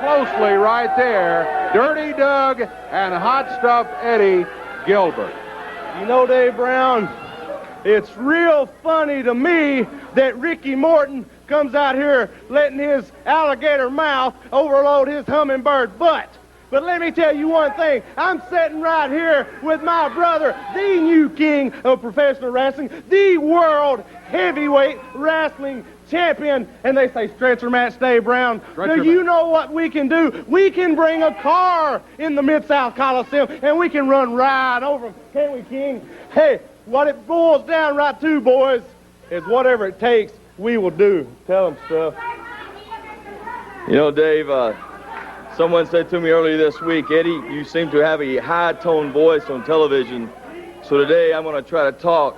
closely right there. Dirty Doug and Hot Stuff Eddie Gilbert. You know, Dave Brown, it's real funny to me that Ricky Morton comes out here letting his alligator mouth overload his hummingbird butt. But let me tell you one thing. I'm sitting right here with my brother, the new king of professional wrestling, the world heavyweight wrestling champion. And they say stretcher match, Dave Brown. Do you know what we can do? We can bring a car in the Mid-South Coliseum and we can run right over them. Can't we, King? Hey, what it boils down right to, boys, is whatever it takes, we will do. Tell them stuff. You know, Dave, someone said to me earlier this week, Eddie, you seem to have a high-toned voice on television. So today I'm going to try to talk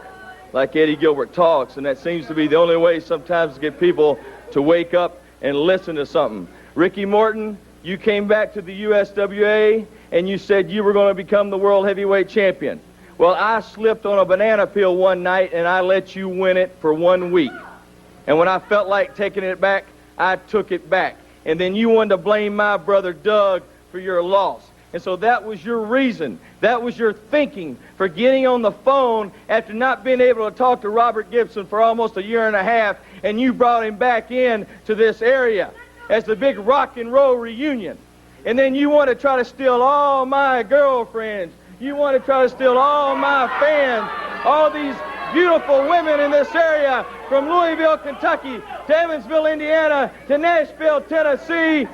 like Eddie Gilbert talks, and that seems to be the only way sometimes to get people to wake up and listen to something. Ricky Morton, you came back to the USWA, and you said you were going to become the world heavyweight champion. Well, I slipped on a banana peel one night, and I let you win it for 1 week. And when I felt like taking it back, I took it back. And then you wanted to blame my brother Doug for your loss. And so that was your reason. That was your thinking for getting on the phone after not being able to talk to Robert Gibson for almost a year and a half, and you brought him back in to this area as the big rock and roll reunion. And then you want to try to steal all my girlfriends. You want to try to steal all my fans, all these beautiful women in this area, from Louisville, Kentucky, to Evansville, Indiana, to Nashville, Tennessee,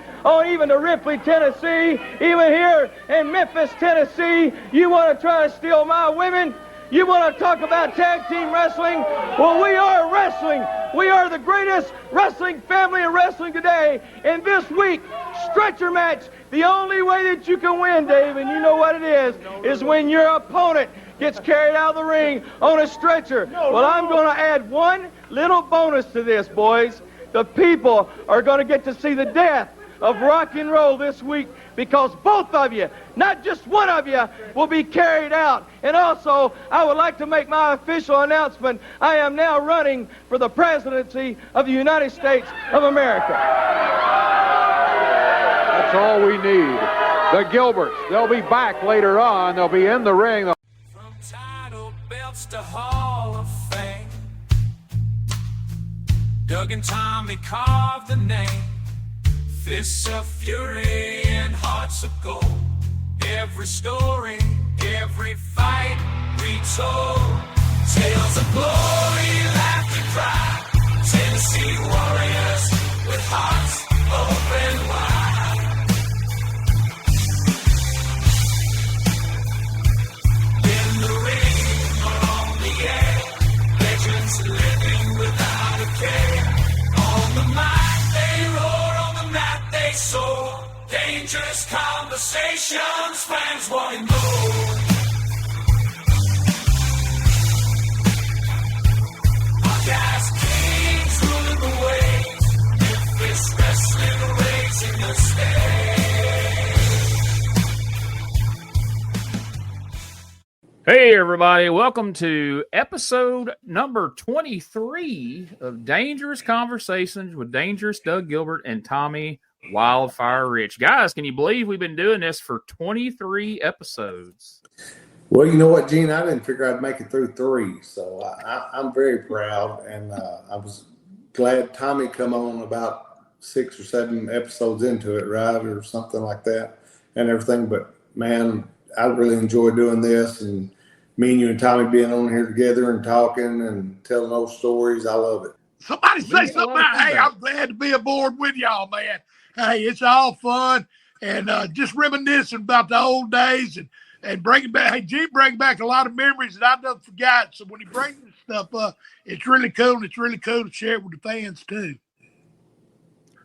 even to Ripley, Tennessee, even here in Memphis, Tennessee. You want to try to steal my women? You want to talk about tag team wrestling? Well, we are wrestling. We are the greatest wrestling family in wrestling today. And this week, stretcher match, the only way that you can win, Dave, and you know what it is when your opponent gets carried out of the ring on a stretcher. Well, I'm going to add one little bonus to this, boys. The people are going to get to see the death of rock and roll this week, because both of you, not just one of you, will be carried out. And also, I would like to make my official announcement. I am now running for the presidency of the United States of America. That's all we need. The Gilberts, they'll be back later on. They'll be in the ring. From title belts to Hall of Fame, Doug and Tommy carved the name. Fists of fury and hearts of gold. Every story, every fight retold. Tales of glory, laughter, cry. Tennessee warriors with hearts open wide. In the ring or on the air, legends living without a care. On the mic they roar, on the mat they soar. Dangerous conversations, fans wanting more. Podcast kings ruling the waves. Memphis wrestling raising the stage. Hey everybody, welcome to episode number 23 of Dangerous Conversations with Dangerous Doug Gilbert and Tommy Wildfire Rich. Guys, can you believe we've been doing this for 23 episodes? Well, you know what, Gene? I didn't figure I'd make it through 3, so I'm very proud, and I was glad Tommy come on about 6 or 7 episodes into it, right, or something like that, and everything. But man, I really enjoy doing this, and me and you and Tommy being on here together and talking and telling those stories. I love it. Somebody say something about, hey, I'm glad to be aboard with y'all, man. Hey, it's all fun and just reminiscing about the old days and bringing back, hey, Gene bring back a lot of memories that I done forgot. So when he brings this stuff up, it's really cool, and it's really cool to share it with the fans too.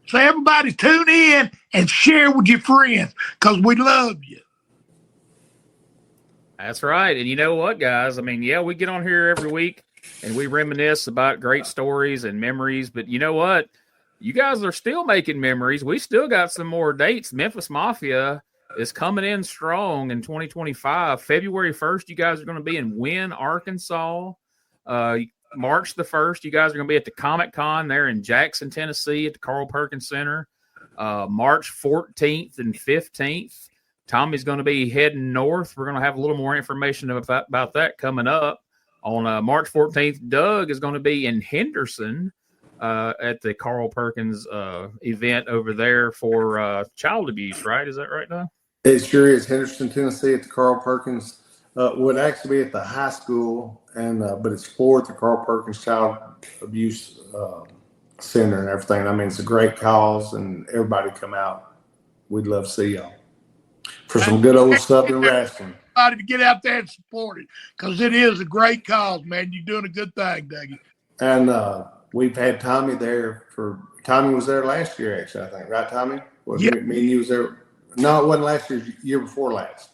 So everybody tune in and share with your friends, because we love you. That's right. And you know what, guys? I mean, yeah, we get on here every week and we reminisce about great stories and memories. But you know what? You guys are still making memories. We still got some more dates. Memphis Mafia is coming in strong in 2025. February 1st, you guys are going to be in Wynne, Arkansas. March the 1st, you guys are going to be at the Comic Con there in Jackson, Tennessee at the Carl Perkins Center. March 14th and 15th. Tommy's going to be heading north. We're going to have a little more information about that coming up. On March 14th, Doug is going to be in Henderson at the Carl Perkins event over there for child abuse, right? Is that right, Doug? It sure is. Henderson, Tennessee at the Carl Perkins. Would actually be at the high school, and but it's for the Carl Perkins Child Abuse Center and everything. I mean, it's a great cause, and everybody come out. We'd love to see y'all for some good old Southern wrestling. To get out there and support it, because it is a great cause, man. You're doing a good thing, Dougie. And we've had Tommy there Tommy was there last year, actually, I think. Right, Tommy? Yeah. Me and you was there. No, it wasn't last year, year before last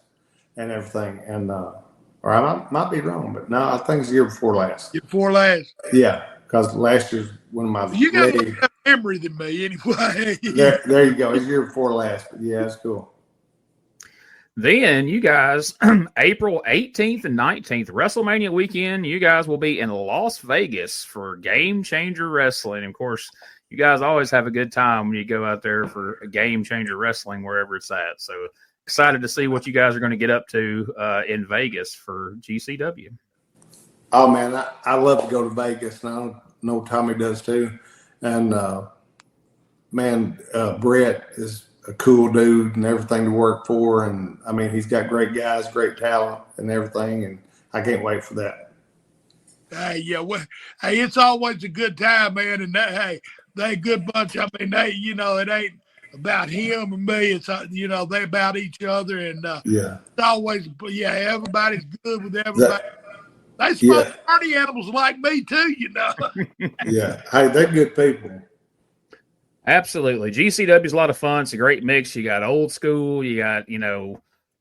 and everything. And, or I might be wrong, but no, I think it's the year before last. Year before last. Yeah, because last year's one of my You got a better memory than me, anyway. there you go. It's the year before last, but yeah, it's cool. Then you guys, April 18th and 19th, WrestleMania weekend, you guys will be in Las Vegas for Game Changer Wrestling. Of course, you guys always have a good time when you go out there for a Game Changer Wrestling, wherever it's at. So excited to see what you guys are going to get up to in Vegas for GCW. Oh, man, I love to go to Vegas, and I know Tommy does too. And, Brett is a cool dude and everything to work for. And, I mean, he's got great guys, great talent and everything, and I can't wait for that. It's always a good time, man. And, they a good bunch. I mean, it ain't about him and me. It's, they about each other. And it's always, everybody's good with everybody. They supposed party animals like me too, Yeah. Hey, they're good people. Absolutely. GCW is a lot of fun. It's a great mix. You got old school, you got,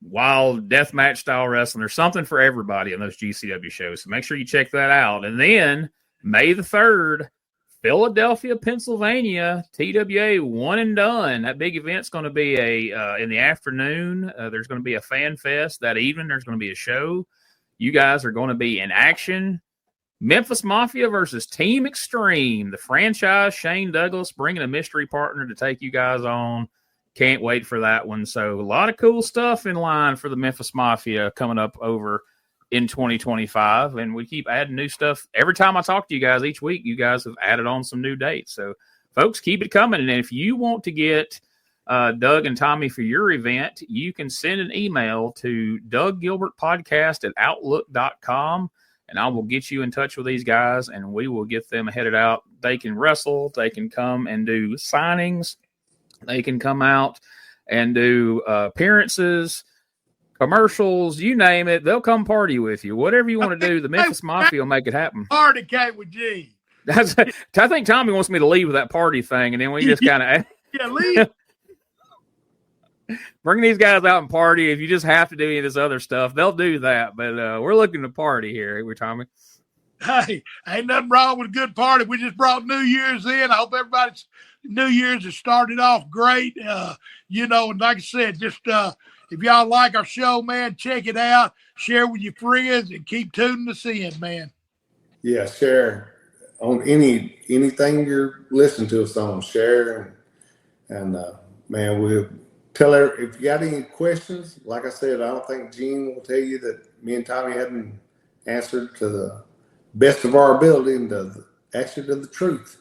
wild deathmatch style wrestling. There's something for everybody on those GCW shows. So make sure you check that out. And then May the 3rd, Philadelphia, Pennsylvania, TWA One and Done. That big event's going to be in the afternoon. There's going to be a fan fest that evening. There's going to be a show. You guys are going to be in action. Memphis Mafia versus Team Extreme. The franchise, Shane Douglas, bringing a mystery partner to take you guys on. Can't wait for that one. So a lot of cool stuff in line for the Memphis Mafia coming up over in 2025. And we keep adding new stuff. Every time I talk to you guys each week, you guys have added on some new dates. So, folks, keep it coming. And if you want to get Doug and Tommy for your event, you can send an email to DougGilbertPodcast@outlook.com. And I will get you in touch with these guys, and we will get them headed out. They can wrestle. They can come and do signings. They can come out and do appearances, commercials, you name it. They'll come party with you. Whatever you want to do, the Memphis Mafia will make it happen. Party cake with G. I think Tommy wants me to leave with that party thing, and then we just kind of leave. Bring these guys out and party. If you just have to do any of this other stuff, they'll do that. But we're looking to party here. We're Tommy. Hey, ain't nothing wrong with a good party. We just brought New Year's in. I hope everybody's New Year's has started off great. And like I said, just if y'all like our show, man, check it out. Share with your friends and keep tuning us in, man. Yeah, share on anything you're listening to us on. Share and man, we'll tell her if you got any questions. Like I said, I don't think Gene will tell you that me and Tommy hadn't answered to the best of our ability and actually to the truth.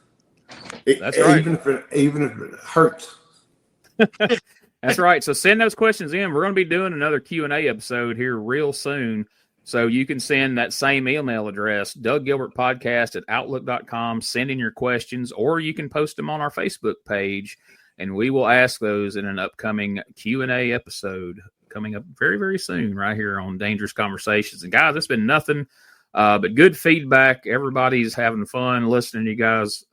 That's right. Even if it hurts. That's right. So send those questions in. We're going to be doing another Q&A episode here real soon. So you can send that same email address, DougGilbertPodcast@outlook.com. Send in your questions, or you can post them on our Facebook page, and we will ask those in an upcoming Q&A episode coming up very, very soon right here on Dangerous Conversations. And, guys, it's been nothing but good feedback. Everybody's having fun listening to you guys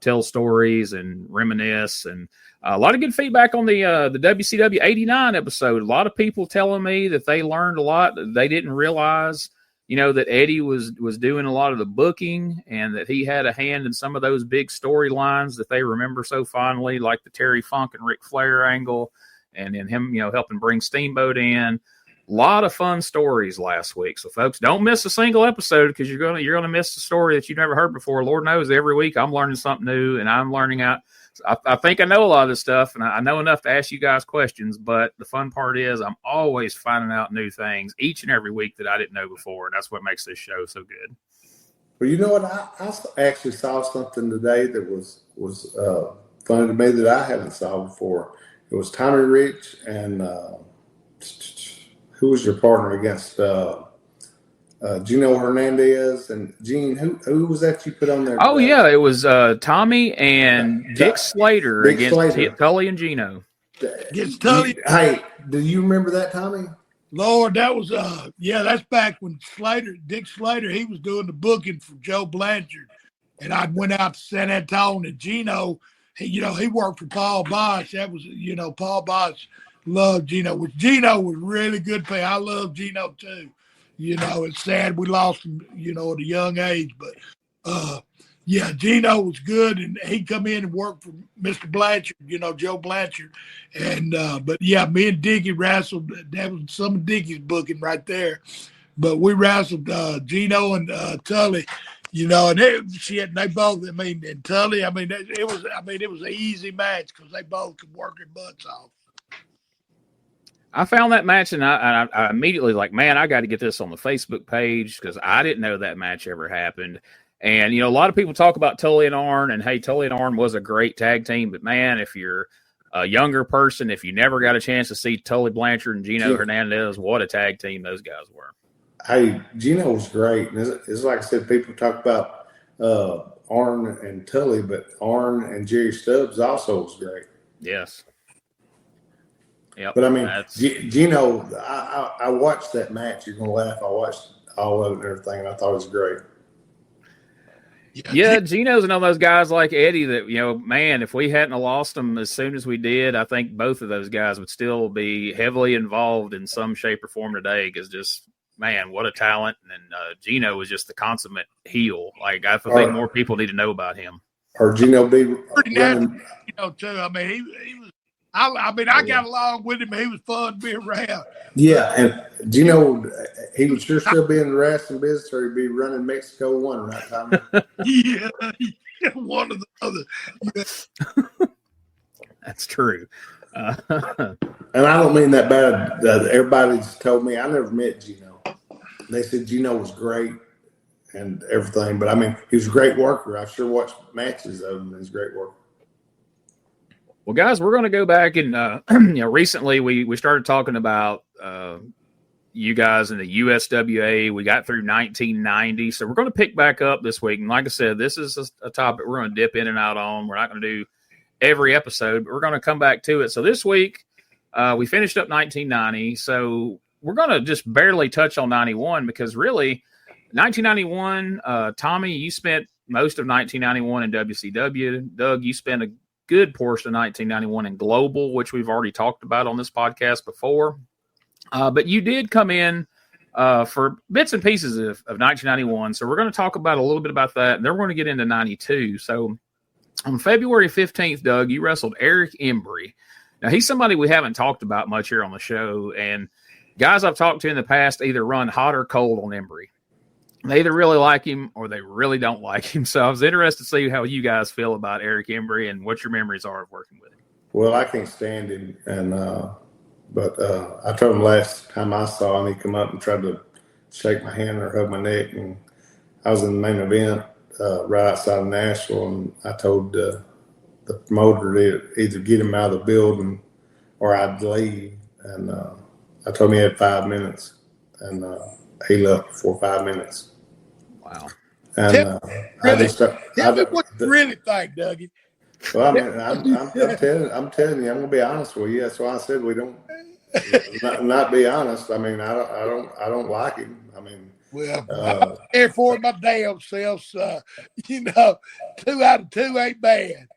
tell stories and reminisce. And a lot of good feedback on the WCW 89 episode. A lot of people telling me that they learned a lot that they didn't realize, that Eddie was doing a lot of the booking and that he had a hand in some of those big storylines that they remember so fondly, like the Terry Funk and Ric Flair angle, and then him, helping bring Steamboat in. A lot of fun stories last week. So, folks, don't miss a single episode because you're gonna miss a story that you've never heard before. Lord knows every week I'm learning something new, and I'm learning I think I know a lot of this stuff, and I know enough to ask you guys questions. But the fun part is I'm always finding out new things each and every week that I didn't know before, and that's what makes this show so good. Well, you know what? I actually saw something today that was funny to me that I hadn't saw before. It was Tommy Rich and who was your partner against Gino Hernandez and Gene? Who was that you put on there? Oh yeah, it was Tommy and Dick Slater against Tully and Gino. Against Tully. Hey, do you remember that, Tommy? Lord, that was that's back when Dick Slater, he was doing the booking for Joe Blanchard, and I went out to San Antonio. And Gino, he worked for Paul Bosch. That was Paul Bosch loved Gino. Which Gino was really good pay. I love Gino too. It's sad we lost him, at a young age, but Gino was good, and he come in and worked for Mr. Blanchard, Joe Blanchard, and me and Dickie wrestled. That was some of Dickie's booking right there, but we wrestled Gino and Tully, and they both. And Tully, it was an easy match because they both could work their butts off. I found that match, and I immediately man, I got to get this on the Facebook page because I didn't know that match ever happened. And, a lot of people talk about Tully and Arn, and, hey, Tully and Arn was a great tag team. But, man, if you're a younger person, if you never got a chance to see Tully Blanchard and Gino Hernandez, what a tag team those guys were. Hey, Gino was great. And it's like I said, people talk about Arn and Tully, but Arn and Jerry Stubbs also was great. Yes. Yep, but Gino, I watched that match. You're gonna laugh. I watched all of it and everything, and I thought it was great. Yeah, Gino's one of those guys like Eddie that man, if we hadn't lost him as soon as we did, I think both of those guys would still be heavily involved in some shape or form today. Because just man, what a talent! And Gino was just the consummate heel. Like I think more people need to know about him. Or Gino be pretty nasty, too. He was. I got along with him. He was fun to be around. Yeah, and Gino, he would sure still be in the wrestling business, or he'd be running Mexico 1, right, Tommy? Yeah, one or the other. Yeah. That's true. And I don't mean that bad. Everybody's told me I never met Gino. They said Gino was great and everything, but he was a great worker. I've sure watched matches of him. He's a great worker. Well, guys, we're going to go back and, recently we started talking about you guys in the USWA. We got through 1990. So we're going to pick back up this week. And like I said, this is a topic we're going to dip in and out on. We're not going to do every episode, but we're going to come back to it. So this week we finished up 1990. So we're going to just barely touch on 91 because really 1991, Tommy, you spent most of 1991 in WCW. Doug, you spent a good portion of 1991 in Global, which we've already talked about on this podcast before. But you did come in for bits and pieces of 1991. So we're going to talk about a little bit about that. And then we're going to get into 92. So on February 15th, Doug, you wrestled Eric Embry. Now, he's somebody we haven't talked about much here on the show. And guys I've talked to in the past either run hot or cold on Embry. They either really like him or they really don't like him. So I was interested to see how you guys feel about Eric Embry and what your memories are of working with him. Well, I can't stand him, but I told him last time I saw him, he come up and tried to shake my hand or hug my neck, and I was in the main event right outside of Nashville, and I told the promoter to either get him out of the building or I'd leave, and I told him he had 5 minutes, and he left before 5 minutes. Wow. And tell me what you really think, Dougie. Well, I'm telling you, I'm gonna be honest with you. That's why I said we don't not be honest. I don't like him. Well, I'm there for my damn self. 2 out of 2 ain't bad.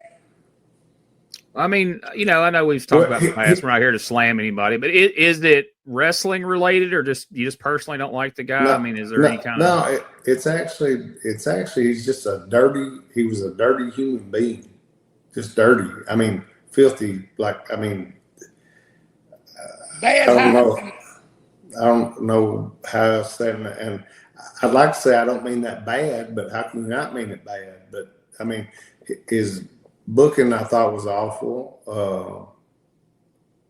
I know we've talked about in the past. We're not here to slam anybody, but is it wrestling related, or just you just personally don't like the guy? No, is there any kind of? No, it's actually he's just he was a dirty human being, just dirty. Filthy. Bad. I don't know how else to say it, and I'd like to say I don't mean that bad, but how can you not mean it bad? But booking I thought was awful,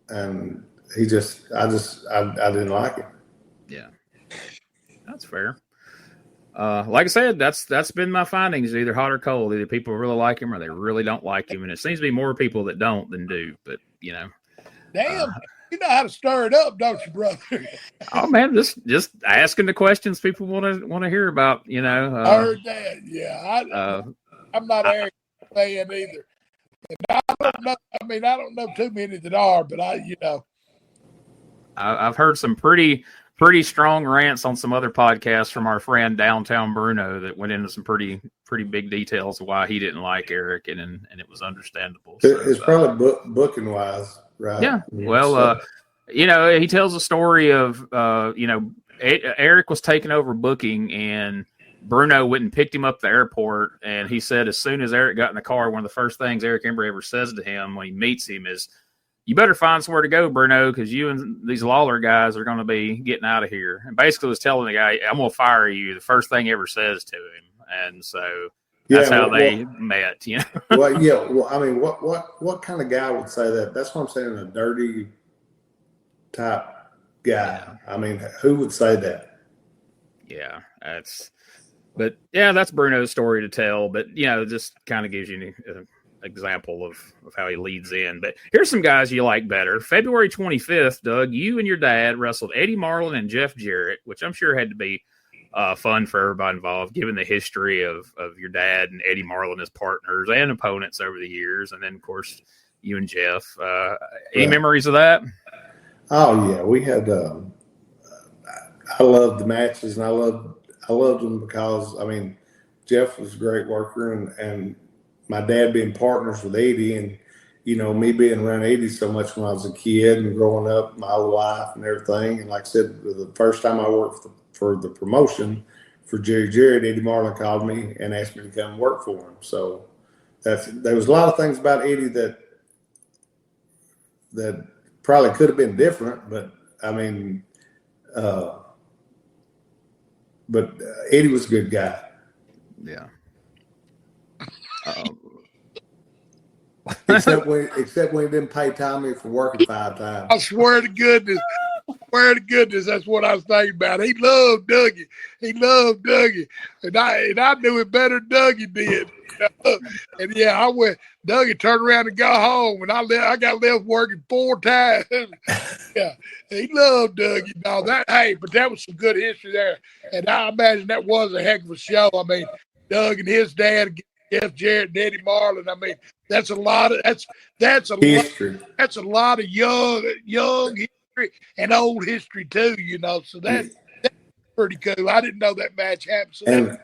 and I didn't like it. Yeah, that's fair. Like I said, that's been my findings, either hot or cold. Either people really like him or they really don't like him, and it seems to be more people that don't than do. But Damn, you know how to stir it up, don't you, brother? Oh man, just asking the questions people want to hear about. I heard that. Yeah, I'm not Eric fan either. And I don't know. I mean, I don't know too many that are, but I've heard some pretty strong rants on some other podcasts from our friend Downtown Bruno that went into some pretty big details of why he didn't like Eric, and it was understandable. It's probably booking wise, right? Yeah. Well, he tells a story of Eric was taking over booking, and Bruno went and picked him up at the airport, and he said as soon as Eric got in the car, one of the first things Eric Embry ever says to him when he meets him is, "You better find somewhere to go, Bruno, because you and these Lawler guys are going to be getting out of here." And basically was telling the guy, "I'm going to fire you." The first thing he ever says to him. And so that's how they met, Well, yeah. Well, I mean, what kind of guy would say that? That's what I'm saying, a dirty type guy. Yeah. I mean, who would say that? Yeah, that's Bruno's story to tell. But, just kind of gives you an example of how he leads in. But here's some guys you like better. February 25th, Doug, you and your dad wrestled Eddie Marlin and Jeff Jarrett, which I'm sure had to be fun for everybody involved, given the history of your dad and Eddie Marlin as partners and opponents over the years. And then, of course, you and Jeff. Any memories of that? Oh, yeah. We had I loved the matches, and I loved them because, I mean, Jeff was a great worker, and my dad being partners with Eddie, and, me being around Eddie so much when I was a kid and growing up my whole life and everything. And like I said, the first time I worked for the promotion for Jerry Jarrett, Eddie Marlin called me and asked me to come work for him. So there was a lot of things about Eddie that probably could have been different, but I mean, but Eddie was a good guy. Yeah. Except when he didn't pay Tommy for working 5 times. I swear to goodness, that's what I was thinking about. He loved Dougie. And I knew it better than Dougie did. And yeah, I went, Dougie turned around and got home, and I got left working 4 times. Yeah, he loved Dougie. No, but that was some good history there. And I imagine that was a heck of a show. I mean, Doug and his dad, Jeff Jarrett and Eddie Marlin. I mean, that's a lot of history. That's a lot of young history and old history too. So that's pretty cool. I didn't know that match happened. So and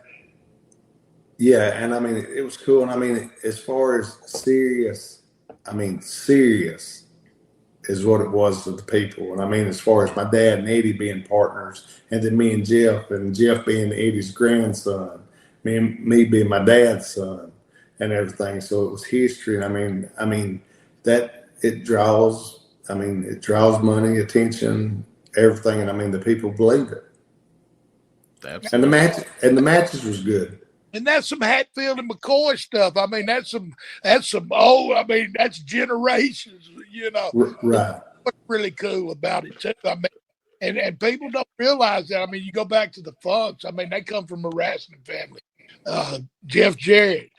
I mean, it was cool. And I mean, as far as serious is what it was to the people. And I mean, as far as my dad and Eddie being partners, and then me and Jeff being Eddie's grandson, me being my dad's son, and everything. So it was history. And I mean that it draws money, attention, everything. And I mean, the people believe it. Absolutely. And the matches was good. And that's some Hatfield and McCoy stuff. I mean, that's some old. I mean, that's generations. Right. What's really cool about it too. I mean, and people don't realize that. I mean, you go back to the Funks. I mean, they come from a wrestling family. Jeff Jarrett,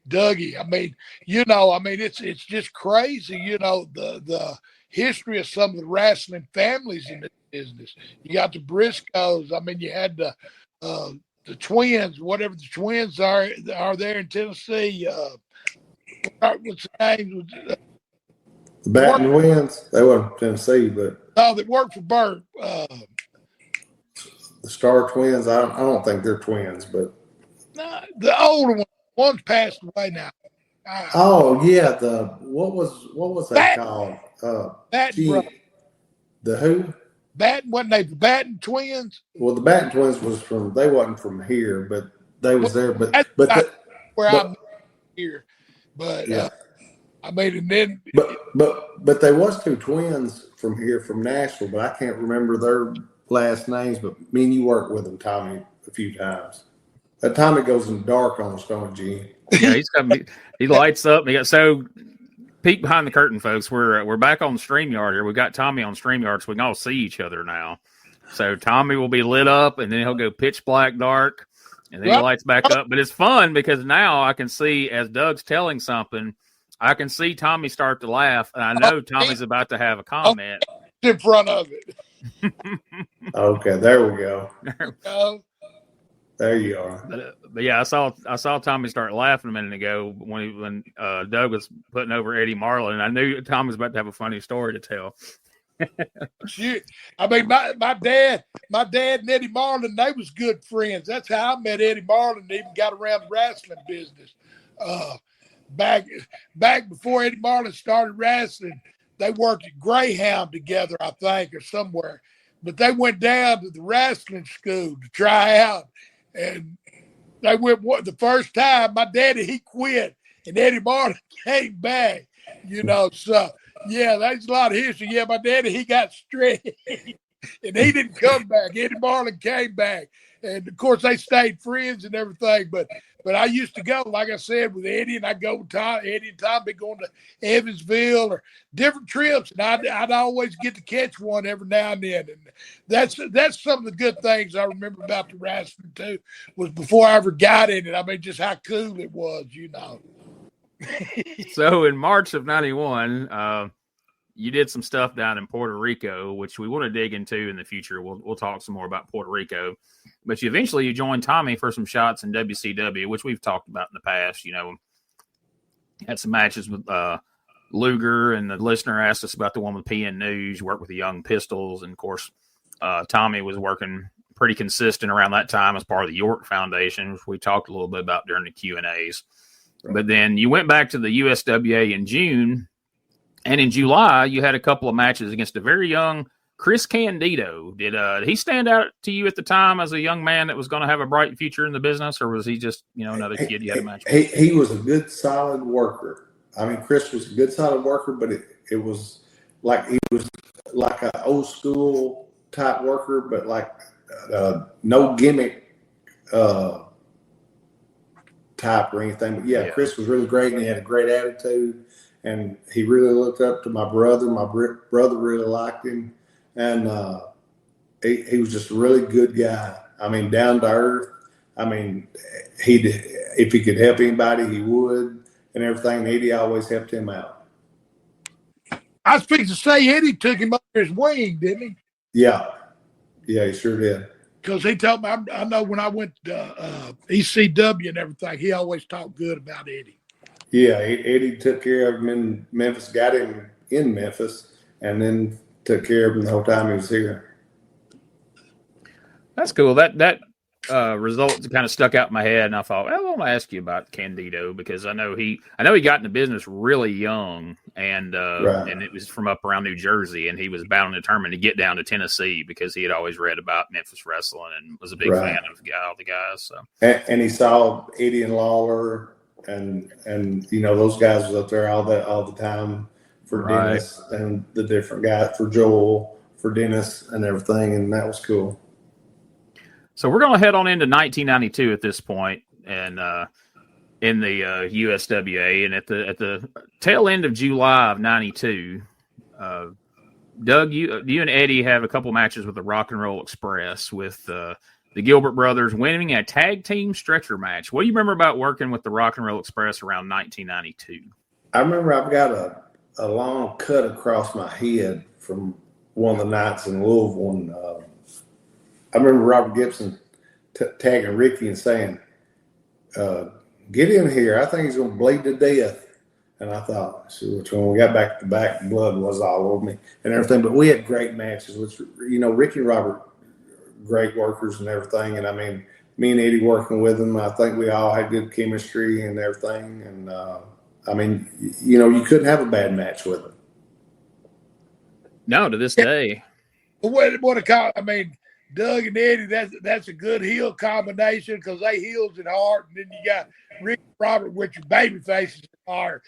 Dougie. I mean, it's just crazy. The history of some of the wrestling families in the business. You got the Briscoes. I mean, you had the twins, whatever the twins are there in Tennessee. What's the name? The Baton Twins. They weren't Tennessee, but no, they worked for Burt. The Star Twins. I don't think they're twins, but the older one's passed away now. Oh yeah, what was that called? Batten. The who? Batten, wasn't they the Batten Twins? Well, the Batten Twins they wasn't from here, but they was there. But I'm here, but yeah. I mean, and then but there was 2 twins from here, from Nashville, but I can't remember their last names. But me and you worked with them, Tommy, a few times. That Tommy goes in dark on us, don't Gene? Yeah, he lights up. So peek behind the curtain, folks. We're back on StreamYard here. We got Tommy on StreamYard, so we can all see each other now. So Tommy will be lit up, and then he'll go pitch black dark, and then he lights back up. But it's fun because now I can see, as Doug's telling something, I can see Tommy start to laugh, and I know Tommy's about to have a comment. In front of it. Okay, there we go. There you are. But yeah, I saw Tommy start laughing a minute ago when Doug was putting over Eddie Marlin, and I knew Tommy was about to have a funny story to tell. Shit. I mean, my dad and Eddie Marlin, they was good friends. That's how I met Eddie Marlin and even got around the wrestling business. Back before Eddie Marlin started wrestling, they worked at Greyhound together, I think, or somewhere. But they went down to the wrestling school to try out. And they went the first time. My daddy, he quit, and Eddie Marlin came back. So yeah, that's a lot of history. Yeah, my daddy, he got straight, and he didn't come back. Eddie Marlin came back, and of course they stayed friends and everything. But I used to go, like I said, with Eddie, and I go with Tom. Eddie and Tom be going to Evansville or different trips, and I'd always get to catch one every now and then. And that's some of the good things I remember about the wrestling too. Was before I ever got in it. I mean, just how cool it was, So in March of '91, you did some stuff down in Puerto Rico, which we want to dig into in the future. We'll talk some more about Puerto Rico. But you joined Tommy for some shots in WCW, which we've talked about in the past. Had some matches with Luger, and the listener asked us about the one with PN News. You worked with the Young Pistols, and of course, Tommy was working pretty consistent around that time as part of the York Foundation, which we talked a little bit about during the Q&As. Right. But then you went back to the USWA in June, and in July, you had a couple of matches against a very young Chris Candido. Did he stand out to you at the time as a young man that was going to have a bright future in the business, or was he just, another kid you had a match with? He was a good, solid worker. I mean, Chris was a good, solid worker, but it was like he was like an old school type worker, but like no gimmick type or anything. But yeah, Chris was really great, and he had a great attitude, and he really looked up to my brother. My brother really liked him, and he was just a really good guy. I mean, down to earth. I mean, if he could help anybody, he would, and everything. And Eddie always helped him out. I was fixing to say Eddie took him under his wing, didn't he? Yeah, he sure did. Because he told me, I know when I went to ECW and everything, he always talked good about Eddie. Yeah, Eddie took care of him in Memphis, got him in Memphis, and then took care of him the whole time he was here. That's cool. That result kind of stuck out in my head, and I thought, well, I want to ask you about Candido, because I know he got into business really young, and and it was from up around New Jersey, and he was bound and determined to get down to Tennessee because he had always read about Memphis wrestling and was a big fan of all the guys. So and he saw Eddie and Lawler, and those guys was up there all the time for Dennis and the different guys, for Joel, for Dennis and everything, and that was cool. So we're going to head on into 1992 at this point, and in the USWA, and at the tail end of July of '92, Doug, you and Eddie have a couple matches with the Rock and Roll Express, with the Gilbert brothers winning a tag team stretcher match. What do you remember about working with the Rock and Roll Express around 1992? I remember I've got a long cut across my head from one of the nights in Louisville. And, I remember Robert Gibson tagging Ricky and saying, get in here. I think he's going to bleed to death. And I thought, when we got back to back, blood was all over me and everything. But we had great matches, which, Ricky and Robert, great workers and everything. And I mean, me and Eddie working with them, I think we all had good chemistry and everything. And, I mean, you couldn't have a bad match with them. No, to this day. Doug and Eddie, that's a good heel combination, because they heels at heart, and then you got Rick and Robert, which are baby faces at heart.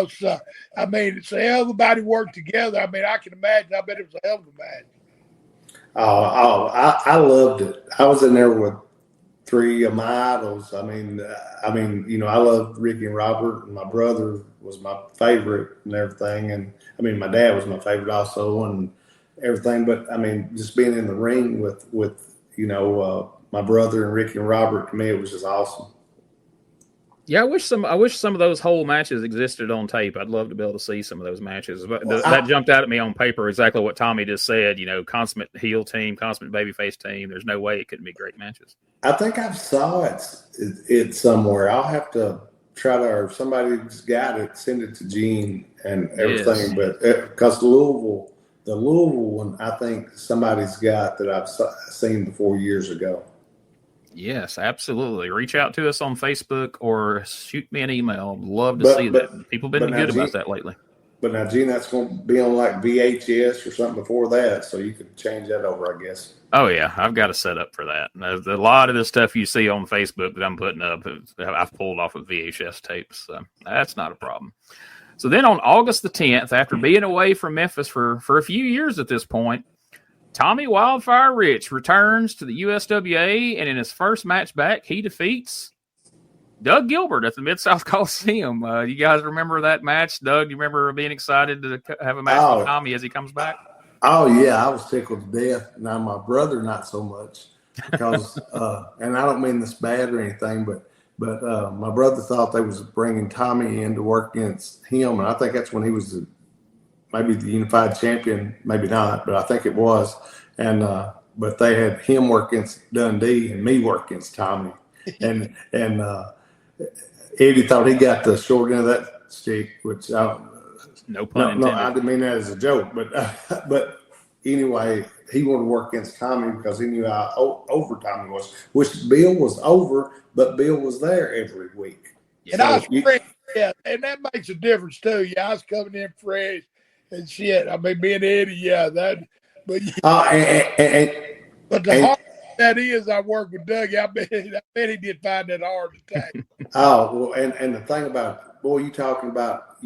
So I mean, so everybody worked together. I mean, I can imagine. I bet it was a hell of a match. I loved it. I was in there with three of my idols. I mean, I loved Ricky and Robert, and my brother was my favorite and everything. And I mean, my dad was my favorite also and everything. But I mean, just being in the ring with my brother and Ricky and Robert, to me, it was just awesome. Yeah, I wish some of those whole matches existed on tape. I'd love to be able to see some of those matches. But that jumped out at me on paper, exactly what Tommy just said. Consummate heel team, consummate babyface team. There's no way it couldn't be great matches. I think I saw it somewhere. I'll have to try to, or somebody's got it, send it to Gene and everything. Yes. But because the Louisville one, I think somebody's got that I've seen before years ago. Yes, absolutely. Reach out to us on Facebook or shoot me an email. Love to see that. People have been good about that lately. But now, Gene, that's going to be on like VHS or something before that, so you could change that over, I guess. Oh, yeah. I've got a setup for that. There's a lot of the stuff you see on Facebook that I'm putting up, I've pulled off of VHS tapes, so that's not a problem. So then on August the 10th, after being away from Memphis for a few years at this point, Tommy Wildfire Rich returns to the USWA, and in his first match back, he defeats Doug Gilbert at the Mid-South Coliseum. You guys remember that match? Doug, you remember being excited to have a match with Tommy as he comes back? Oh, yeah, I was tickled to death. Now, my brother, not so much, because, and I don't mean this bad or anything, but my brother thought they was bringing Tommy in to work against him, and I think that's when he was maybe the unified champion, maybe not, but I think it was. And but they had him work against Dundee and me work against Tommy. And Eddie thought he got the short end of that stick, which no pun intended. No, I didn't mean that as a joke. But anyway, he wanted to work against Tommy because he knew how over Tommy was, which Bill was over, but Bill was there every week. And so I was fresh, and that makes a difference too. Yeah, I was coming in fresh. And shit, I mean, me and Eddie, but the hard that is, I work with Doug. I bet he did find that hard to take. Well, and the thing about, boy, you talking about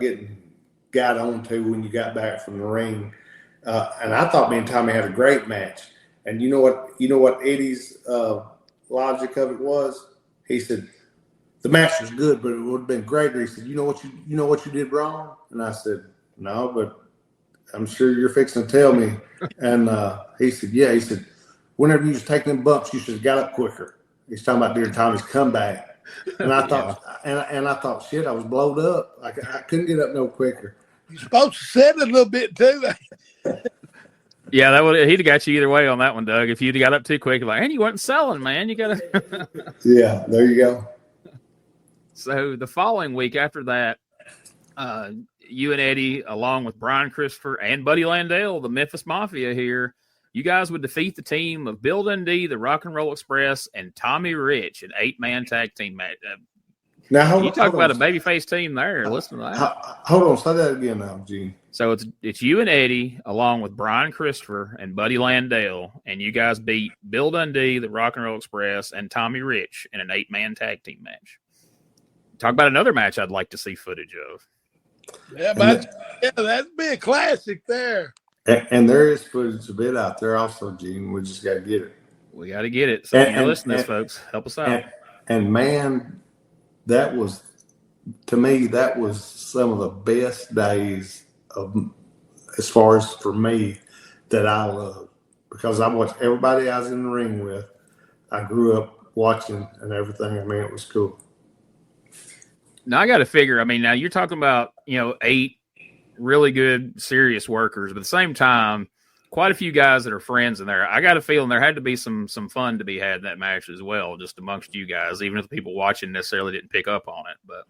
getting got onto when you got back from the ring, and I thought me and Tommy had a great match. And you know what Eddie's logic of it was? He said the match was good, but it would have been greater. He said, you know what you did wrong? And I said, no, but I'm sure you're fixing to tell me. And he said, yeah. He said, whenever you was taking them bumps, you should have got up quicker. He's talking about during Tommy's comeback. And I thought, and I thought, shit, I was blowed up. I couldn't get up no quicker. You're supposed to set it a little bit too. Yeah, he'd have got you either way on that one, Doug. If you'd have got up too quick, like, and you wasn't selling, man. You gotta. Yeah, there you go. So the following week after that, you and Eddie, along with Brian Christopher and Buddy Landel, the Memphis Mafia here, you guys would defeat the team of Bill Dundee, the Rock and Roll Express, and Tommy Rich, an 8-man tag team match. Now, you talk about a babyface team there. Listen to that. Hold on, say that again now, Gene. So it's you and Eddie, along with Brian Christopher and Buddy Landel, and you guys beat Bill Dundee, the Rock and Roll Express, and Tommy Rich in an 8-man tag team match. Talk about another match I'd like to see footage of. Yeah, but that'd be a classic there. And there is footage of it out there also, Gene. We just got to get it. We got to get it. So you're listening, folks. Help us out. And man, that was, to me, that was some of the best days of, as far as for me, that I loved. Because I watched everybody I was in the ring with. I grew up watching and everything. I mean, it was cool. Now, I got to figure, I mean, now you're talking about, 8 really good, serious workers, but at the same time, quite a few guys that are friends in there. I got a feeling there had to be some fun to be had in that match as well, just amongst you guys, even if the people watching necessarily didn't pick up on it. But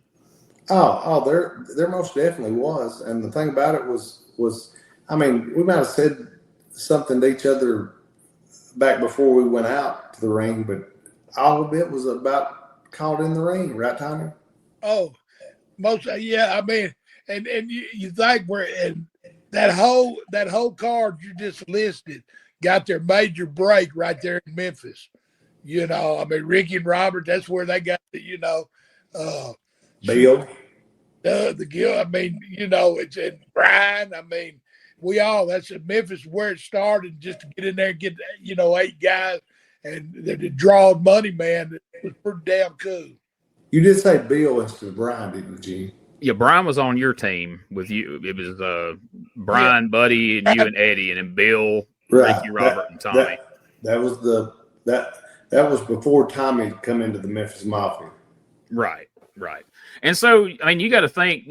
there most definitely was. And the thing about it was, I mean, we might have said something to each other back before we went out to the ring, but all of it was about caught in the ring, right, Tommy? Oh, I mean, and you think that whole card you just listed got their major break right there in Memphis. I mean, Ricky and Robert, that's where they got Bill. The Gil. I mean, it's in Brian. I mean, that's in Memphis where it started, just to get in there and get 8 guys and they drawed money, man. It was pretty damn cool. You did say Bill instead of Brian, didn't you, Gene? Yeah, Brian was on your team with you. It was Brian, Buddy, and you and Eddie, and then Bill, Right. Ricky, Robert, and Tommy. That was before Tommy had come into the Memphis Mafia. Right. And so, I mean, you got to think,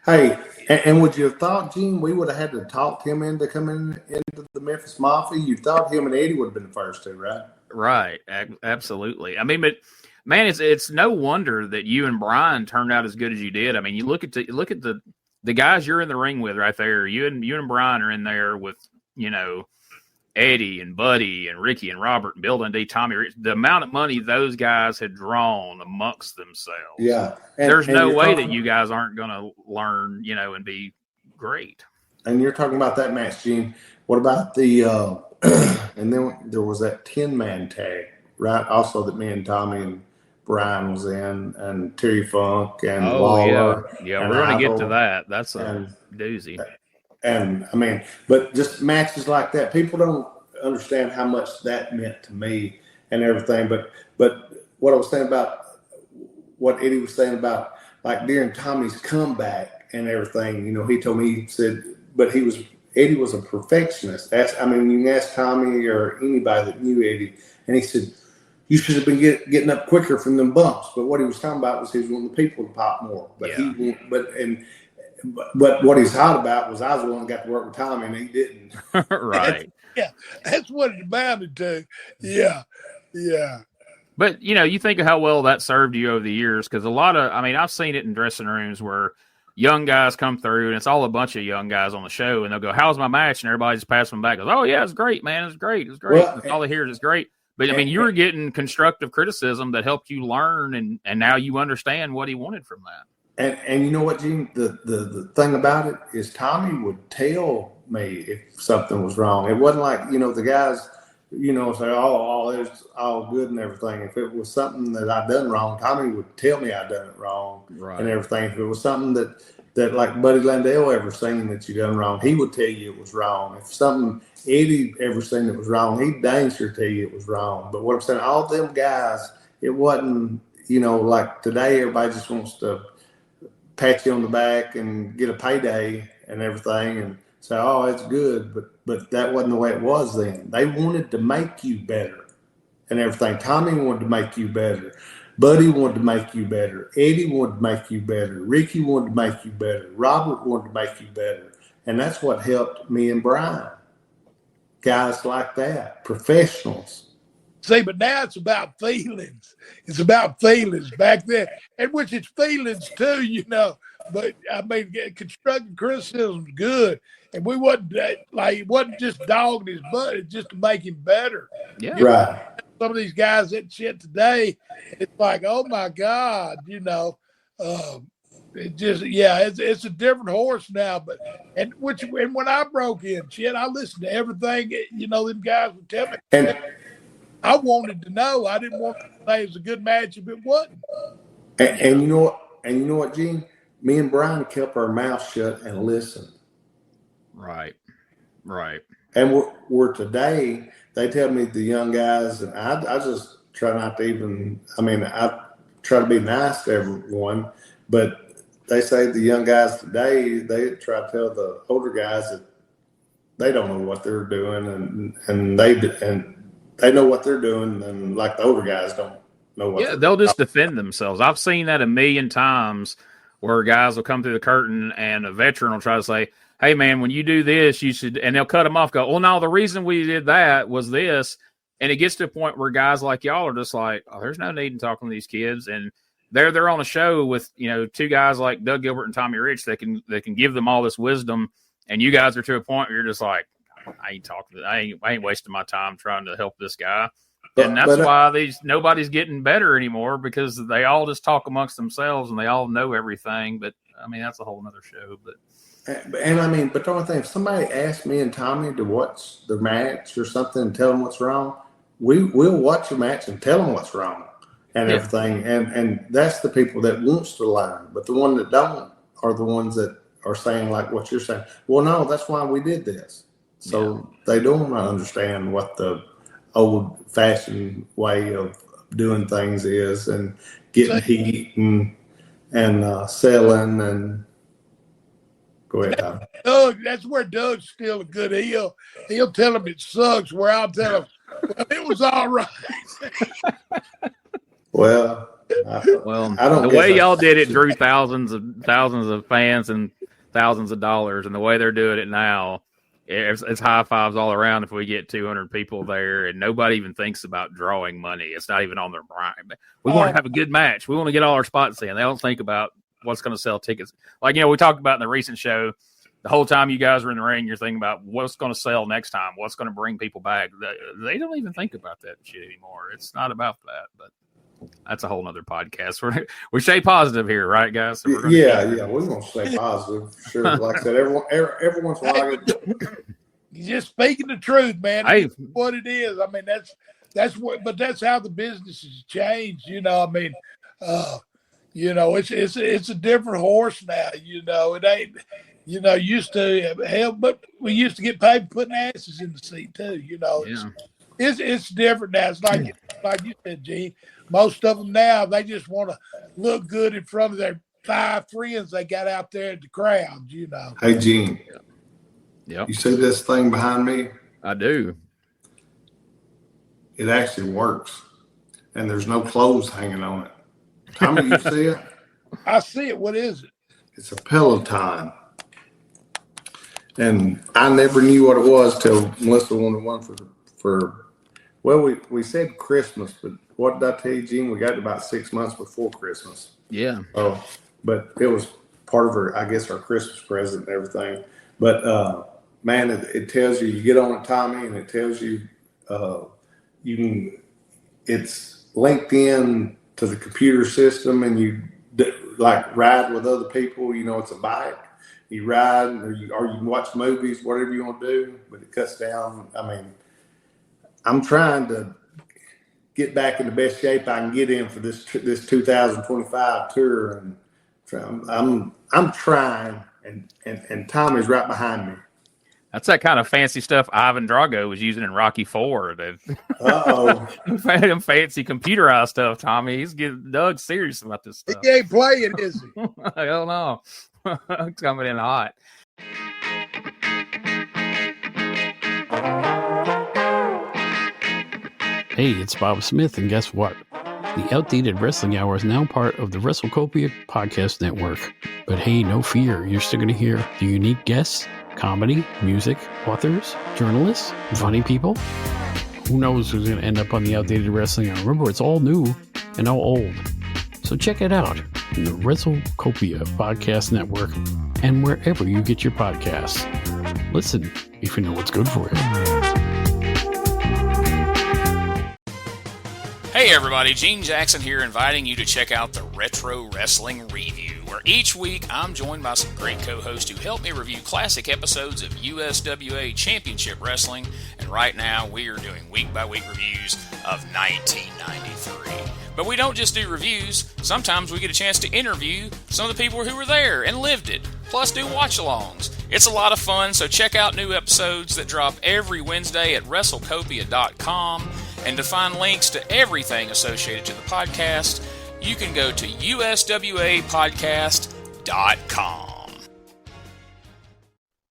Hey, and would you have thought, Gene, we would have had to talk him into coming into the Memphis Mafia? You thought him and Eddie would have been the first two, right? Right. Absolutely. I mean, but man, it's no wonder that you and Brian turned out as good as you did. I mean, you look at the guys you're in the ring with right there. You and Brian are in there with, Eddie and Buddy and Ricky and Robert and Bill Dundee, Tommy Rich. The amount of money those guys had drawn amongst themselves. Yeah. There's no way that you guys aren't going to learn, and be great. And you're talking about that match, Gene. What about the and then there was that 10-man tag, right? Also that me and Tommy and Brian was in, and Terry Funk and Lawler. Yeah, we're going to get to that. That's a doozy. And I mean, but just matches like that, people don't understand how much that meant to me and everything. But what I was saying about what Eddie was saying about, like, during Tommy's comeback and everything, he told me, he said, but Eddie was a perfectionist. You can ask Tommy or anybody that knew Eddie, and he said, you should have been getting up quicker from them bumps. But what he was talking about was he was wanting the people to pop more. But what he's hot about was I was the one that got to work with Tommy, and he didn't. Right. That's what it amounted to. Yeah. But, you think of how well that served you over the years, because I've seen it in dressing rooms where young guys come through, and it's all a bunch of young guys on the show, and they'll go, how's my match? And everybody just passes them back, goes, oh, yeah, it's great, man. It's great. Well, all they hear is it's great. But, you were getting constructive criticism that helped you learn, and now you understand what he wanted from that. And you know what, Gene? The thing about it is Tommy would tell me if something was wrong. It wasn't like, the guys, say, oh, it's all good and everything. If it was something that I'd done wrong, Tommy would tell me I'd done it wrong and everything. If it was something that like Buddy Landel ever seen that you done wrong, he would tell you it was wrong. If something Eddie ever seen that was wrong, he'd dang sure tell you it was wrong. But what I'm saying, all them guys, it wasn't, like today everybody just wants to pat you on the back and get a payday and everything and say, oh, it's good. But that wasn't the way it was then. They wanted to make you better and everything. Tommy wanted to make you better. Buddy wanted to make you better. Eddie wanted to make you better. Ricky wanted to make you better. Robert wanted to make you better. And that's what helped me and Brian. Guys like that, professionals. See, but now it's about feelings. It's about feelings back then, and which it's feelings too, But I mean, constructive criticism is good, and we wasn't it wasn't just dogging his butt; it's just to make him better. Yeah, right. Some of these guys that shit today, it's like, oh my God, it just it's a different horse now. But and when I broke in, I listened to everything. Them guys would tell me. And I wanted to know. I didn't want to say it was a good match if it wasn't. And you know what, Gene? Me and Brian kept our mouth shut and listened. Right. And we're today, they tell me the young guys, and I just try not to even, I try to be nice to everyone, but they say the young guys today, they try to tell the older guys that they don't know what they're doing, and they know what they're doing, and like the older guys don't know what. Yeah, they'll just defend themselves. I've seen that a million times where guys will come through the curtain and a veteran will try to say, hey, man, when you do this, you should – and they'll cut them off, go, well, no, the reason we did that was this. And it gets to a point where guys like y'all are just like, oh, there's no need in talking to these kids. And they're on a show with, two guys like Doug Gilbert and Tommy Rich that can give them all this wisdom. And you guys are to a point where you're just like, I ain't talking to I ain't wasting my time trying to help this guy. And that's why nobody's getting better anymore, because they all just talk amongst themselves and they all know everything. But that's a whole nother show. But the only thing, if somebody asked me and Tommy to watch the match or something and tell them what's wrong, we'll watch the match and tell them what's wrong and everything. And that's the people that wants to learn. But the one that don't are the ones that are saying like what you're saying. Well, no, that's why we did this. So they don't understand what the old-fashioned way of doing things is, and getting heat and selling and. Go ahead, Tom. Doug, that's where Doug's still a good. He'll tell him it sucks. Where I'll tell him, well, it was all right. Well, I don't. The way y'all did it drew thousands of fans and thousands of dollars, and the way they're doing it now, it's high fives all around. If we get 200 people there, and nobody even thinks about drawing money, it's not even on their mind. We want to have a good match. We want to get all our spots in. They don't think about what's going to sell tickets. Like, we talked about in the recent show, the whole time you guys were in the ring, you're thinking about what's going to sell next time, what's going to bring people back. They don't even think about that shit anymore. It's not about that, but that's a whole nother podcast. We stay positive here, right, guys? So we're going to stay positive. Sure. Like I said, every once in a while. You're just speaking the truth, man. Hey, what it is. I mean, that's what, but that's how the business has changed. It's a different horse now. It ain't. Used to hell, but we used to get paid putting asses in the seat too. It's different now. It's like you said, Gene. Most of them now, they just want to look good in front of their 5 friends they got out there at the crowd. Hey, Gene. Yeah. You see this thing behind me? I do. It actually works, and there's no clothes hanging on it. Tommy, you see it? I see it. What is it? It's a Peloton. And I never knew what it was till Melissa wanted one for we said Christmas, but what did I tell you, Gene? We got it about 6 months before Christmas. Yeah. Oh, but it was part of our Christmas present and everything. But man, it tells you get on it, Tommy, and it tells you it's linked in to the computer system, and you like ride with other people. It's a bike. You ride, or you watch movies, whatever you want to do. But it cuts down. I mean, I'm trying to get back in the best shape I can get in for this 2025 tour, and I'm trying. And Tommy's right behind me. That's that kind of fancy stuff Ivan Drago was using in Rocky IV. Them fancy computerized stuff, Tommy. He's getting Doug serious about this stuff. He ain't playing, is he? I don't know. It's coming in hot. Hey, it's Bob Smith, and guess what? The Outdated Wrestling Hour is now part of the WrestleCopia Podcast Network. But hey, no fear, you're still going to hear the unique guests, comedy, music, authors, journalists, funny people. Who knows who's going to end up on the Outdated Wrestling Hour? Remember, it's all new and all old. So check it out in the WrestleCopia Podcast Network and wherever you get your podcasts. Listen if you know what's good for you. Hey everybody, Gene Jackson here, inviting you to check out the Retro Wrestling Review, where each week I'm joined by some great co-hosts who help me review classic episodes of USWA Championship Wrestling, and right now we are doing week-by-week reviews of 1993. But we don't just do reviews, sometimes we get a chance to interview some of the people who were there and lived it, plus do watch-alongs. It's a lot of fun, so check out new episodes that drop every Wednesday at WrestleCopia.com. And to find links to everything associated to the podcast, you can go to USWApodcast.com.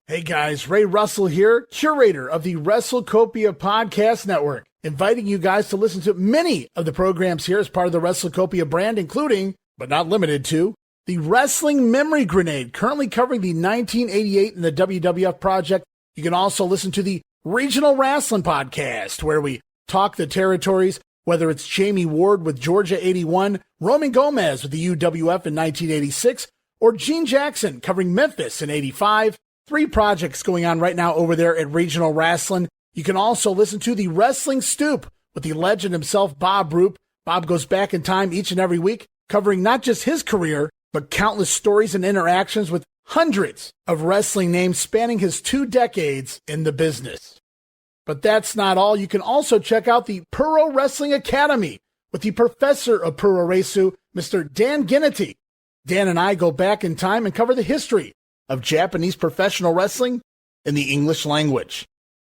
Hey guys, Ray Russell here, curator of the WrestleCopia Podcast Network, inviting you guys to listen to many of the programs here as part of the WrestleCopia brand, including, but not limited to, the Wrestling Memory Grenade, currently covering the 1988 and the WWF project. You can also listen to the Regional Wrestling Podcast, where we talk the territories, whether it's Jamie Ward with Georgia 81, Roman Gomez with the UWF in 1986, or Gene Jackson covering Memphis in 85. 3 projects going on right now over there at Regional Wrestling. You can also listen to the Wrestling Stoop with the legend himself, Bob Roop. Bob goes back in time each and every week, covering not just his career, but countless stories and interactions with hundreds of wrestling names spanning his 2 decades in the business. But that's not all. You can also check out the Puro Wrestling Academy with the professor of Puro Resu, Mr. Dan Ginnity. Dan and I go back in time and cover the history of Japanese professional wrestling in the English language.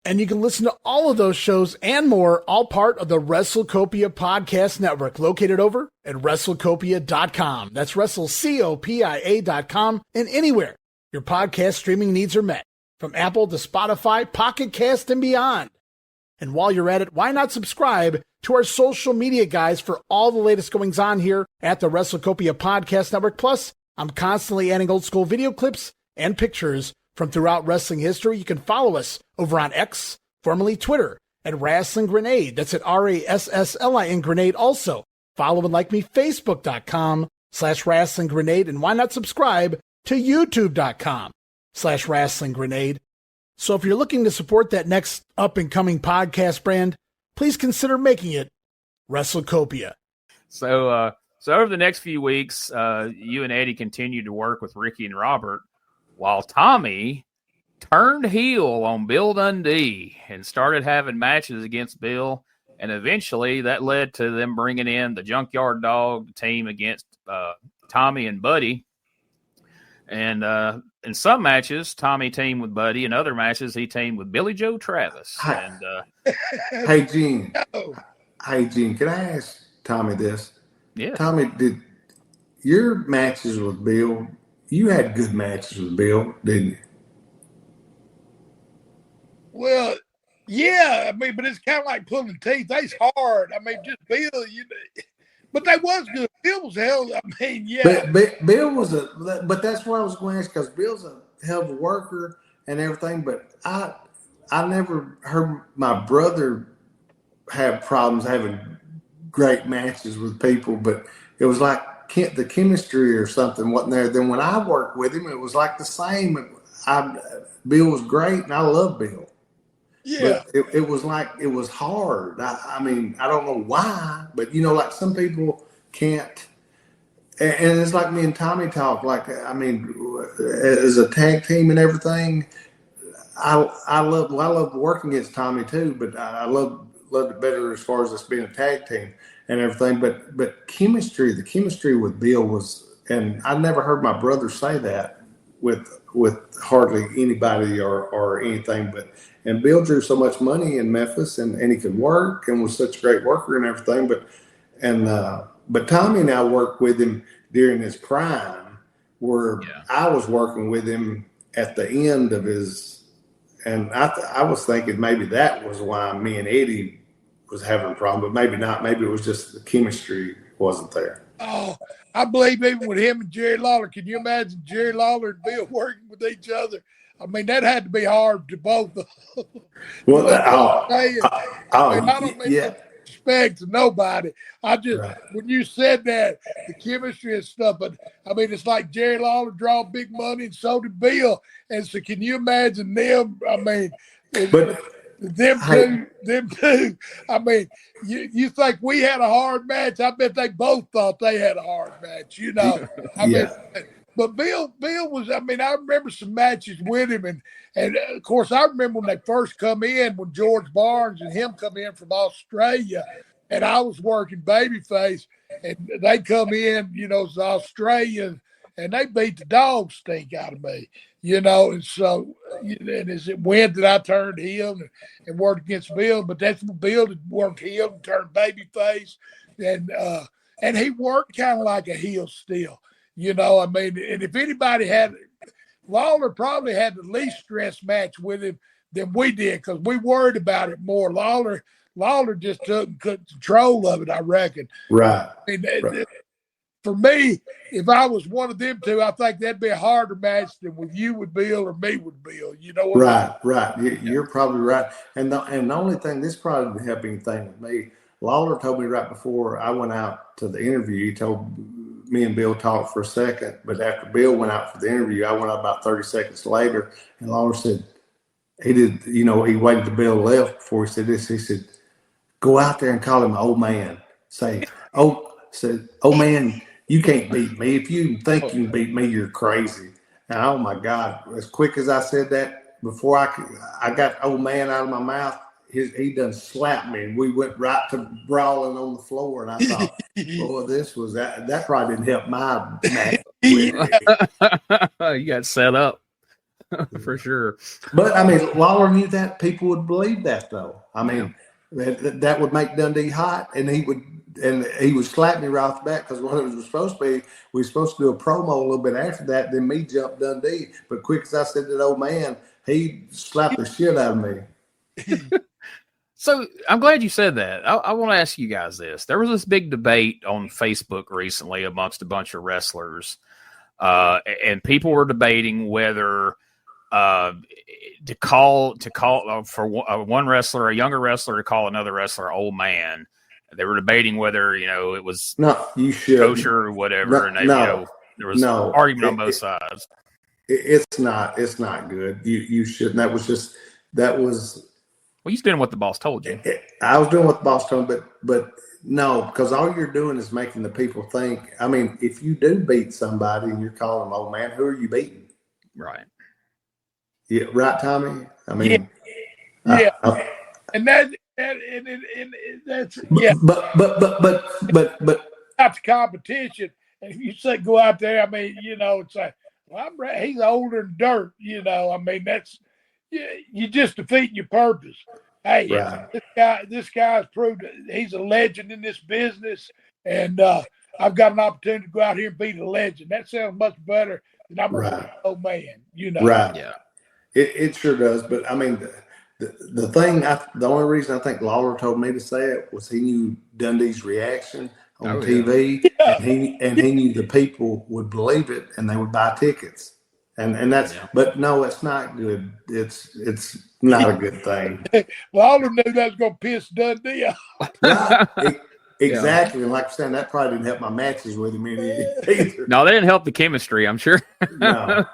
And you can listen to all of those shows and more, all part of the WrestleCopia Podcast Network, located over at WrestleCopia.com. That's WrestleCopia.com, and anywhere your podcast streaming needs are met, from Apple to Spotify, Pocket Cast, and beyond. And while you're at it, why not subscribe to our social media guys for all the latest goings on here at the WrestleCopia Podcast Network. Plus, I'm constantly adding old school video clips and pictures from throughout wrestling history. You can follow us over on X, formerly Twitter, at Wrestling Grenade. That's at RASSLIN Grenade. Also, follow and like me, Facebook.com/Wrestling Grenade. And why not subscribe to YouTube.com/Wrestling Grenade. So if you're looking to support that next up-and-coming podcast brand, please consider making it WrestleCopia. So over the next few weeks, you and Eddie continued to work with Ricky and Robert, while Tommy turned heel on Bill Dundee and started having matches against Bill. And eventually that led to them bringing in the Junkyard Dog team against Tommy and Buddy. And in some matches, Tommy teamed with Buddy. In other matches, he teamed with Billy Joe Travis. And Hey, Gene. Hey, Gene, can I ask Tommy this? Yeah. Tommy, did your matches with Bill, you had good matches with Bill, didn't you? Well, yeah. I mean, but it's kind of like pulling teeth. They's hard. I mean, just Bill, but they was good. Bill was hell. I mean, yeah. But Bill was but that's what I was going to ask, because Bill's a hell of a worker and everything. But I never heard my brother have problems having great matches with people. But it was like the chemistry or something wasn't there. Then when I worked with him, it was like the same. Bill was great, and I love Bill. Yeah. But it was like, it was hard. I mean, I don't know why, but like some people can't. And it's like me and Tommy talk. Like, I mean, as a tag team and everything, I love working against Tommy too. But I loved it better as far as us being a tag team and everything. But the chemistry with Bill was, and I never heard my brother say that with hardly anybody or anything. And Bill drew so much money in Memphis, and he could work and was such a great worker and everything. But Tommy and I worked with him during his prime, where I was working with him at the end of his, and I was thinking maybe that was why me and Eddie was having a problem, but maybe not. Maybe it was just the chemistry wasn't there. Oh, I believe even with him and Jerry Lawler, can you imagine Jerry Lawler and Bill working with each other? I mean, that had to be hard to both of them. Well, I don't mean disrespect to nobody. I just, when you said that, the chemistry and stuff, but I mean, it's like Jerry Lawler draw big money and so did Bill. And so can you imagine them? I mean, them two. I mean, you think we had a hard match? I bet they both thought they had a hard match, I mean, but Bill was, I mean, I remember some matches with him. And of course, I remember when they first come in, when George Barnes and him come in from Australia, and I was working babyface, and they come in, as Australian, and they beat the dog stink out of me, and so, and as it went that I turned heel and worked against Bill, but that's when Bill did work heel and turned babyface, and he worked kind of like a heel still. I mean, and if anybody Lawler probably had the least stress match with him than we did, because we worried about it more. Lawler just took control of it, I reckon. Right. I mean, for me, if I was one of them two, I think that'd be a harder match than with you with Bill or me with Bill. You know what I mean? Right. You're probably right. And the only thing, this probably didn't help anything with me. Lawler told me right before I went out to the interview, he told me and Bill talked for a second, but after Bill went out for the interview, I went out about 30 seconds later, and Lawler said, he waited till Bill left before he said this. He said, go out there and call him old man. Say, old man, you can't beat me. If you think you can beat me, you're crazy. And oh my God, as quick as I said that, before I got old man out of my mouth, he done slapped me, and we went right to brawling on the floor. And I thought, boy, that probably didn't help my match. You got set up. For sure. But I mean, Lawler knew that people would believe that, though. I mean, that would make Dundee hot, and he would slap me right off the bat because what it was supposed to be, we were supposed to do a promo a little bit after that. Then me jump Dundee, but quick as I said to that old man, he slapped the shit out of me. So I'm glad you said that. I want to ask you guys this. There was this big debate on Facebook recently amongst a bunch of wrestlers, and people were debating whether to call for one wrestler, a younger wrestler, to call another wrestler old man. They were debating whether it was kosher or whatever, there was argument on both sides. It's not good. You shouldn't. That was. Well, you're doing what the boss told you. I was doing what the boss told me, but no, because all you're doing is making the people think. I mean, if you do beat somebody and you're calling them old man, who are you beating? Right. Yeah, right, Tommy. I mean, and that's But not the competition. And if you say go out there, I mean, it's like, well, he's older than dirt. I mean, that's you just defeating your purpose. Hey, this guy's proved he's a legend in this business, and I've got an opportunity to go out here and beat a legend. That sounds much better than I'm an old man. Right. Yeah. It sure does. But I mean, the thing, the only reason I think Lawler told me to say it was he knew Dundee's reaction on TV, and he knew the people would believe it and they would buy tickets. And that's, but no, it's not good. It's not a good thing. Lawler knew that was going to piss Dundee off. Right. Exactly. And like I'm saying, that probably didn't help my matches with him either. No, they didn't help the chemistry, I'm sure. No.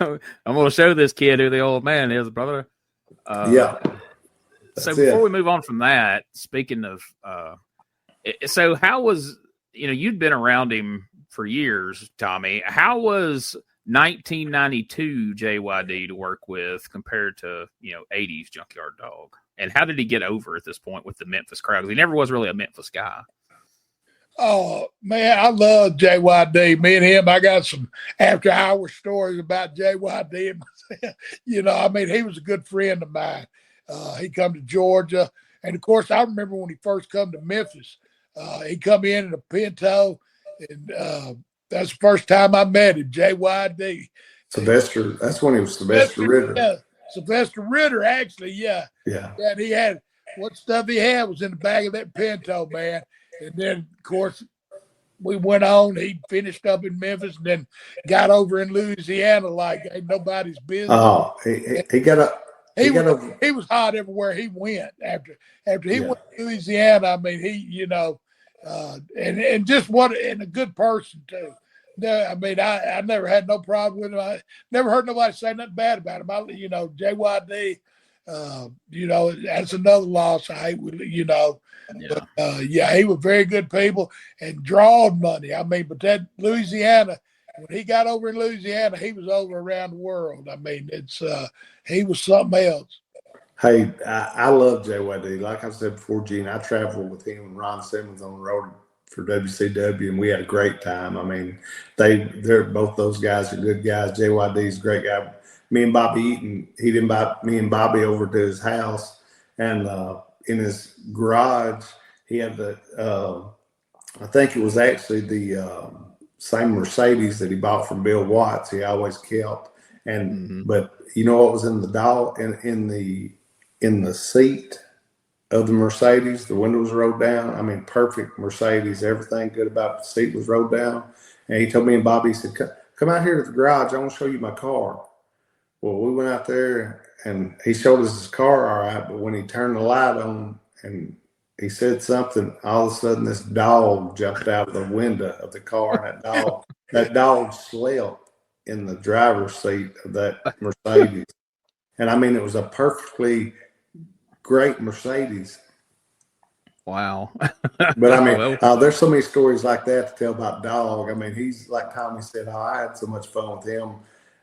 I'm going to show this kid who the old man is, brother. So before we move on from that, speaking of, so how was, you'd been around him for years, Tommy. How was 1992 JYD to work with compared to 80s Junkyard Dog, and how did he get over at this point with the Memphis crowd? Because he never was really a Memphis guy. Oh man, I love JYD. Me and him, I got some after-hour stories about JYD. I mean, he was a good friend of mine. He come to Georgia, and of course, I remember when he first come to Memphis. He come in a Pinto, and that's the first time I met him, JYD. Sylvester, that's when he was Sylvester Ritter. Yeah, Sylvester Ritter, actually, yeah. And he had, what stuff he had was in the back of that Pinto, man. And then, of course, we went on. He finished up in Memphis and then got over in Louisiana like ain't nobody's business. Oh, he got up. He was hot everywhere he went. After he went to Louisiana, I mean, he, and just and a good person too. I mean, I never had no problem with him. I never heard nobody say nothing bad about him. JYD, that's another loss I hate with, But, he was very good people and drawed money. I mean, but that Louisiana, when he got over in Louisiana, he was over around the world. I mean, he was something else. Hey, I love JYD. Like I said before, Gene, I traveled with him and Ron Simmons on the road for WCW, and we had a great time. I mean, they're both those guys are good guys. JYD's a great guy. Me and Bobby Eaton, he'd invite me and Bobby over to his house, and in his garage, he had I think it was actually the same Mercedes that he bought from Bill Watts. He always kept, and but you know what was in the doll in the seat of the Mercedes? The windows rolled down. I mean, perfect Mercedes. Everything good about the seat was rolled down. And he told me and Bobby, he said, "Come out here to the garage. I want to show you my car." Well, we went out there and he showed us his car all right, but when he turned the light on and he said something, all of a sudden this dog jumped out of the window of the car, and that dog slept in the driver's seat of that Mercedes. And I mean, it was a perfectly great Mercedes. Wow. But I mean, there's so many stories like that to tell about Dog. I mean, he's like Tommy said, I had so much fun with him,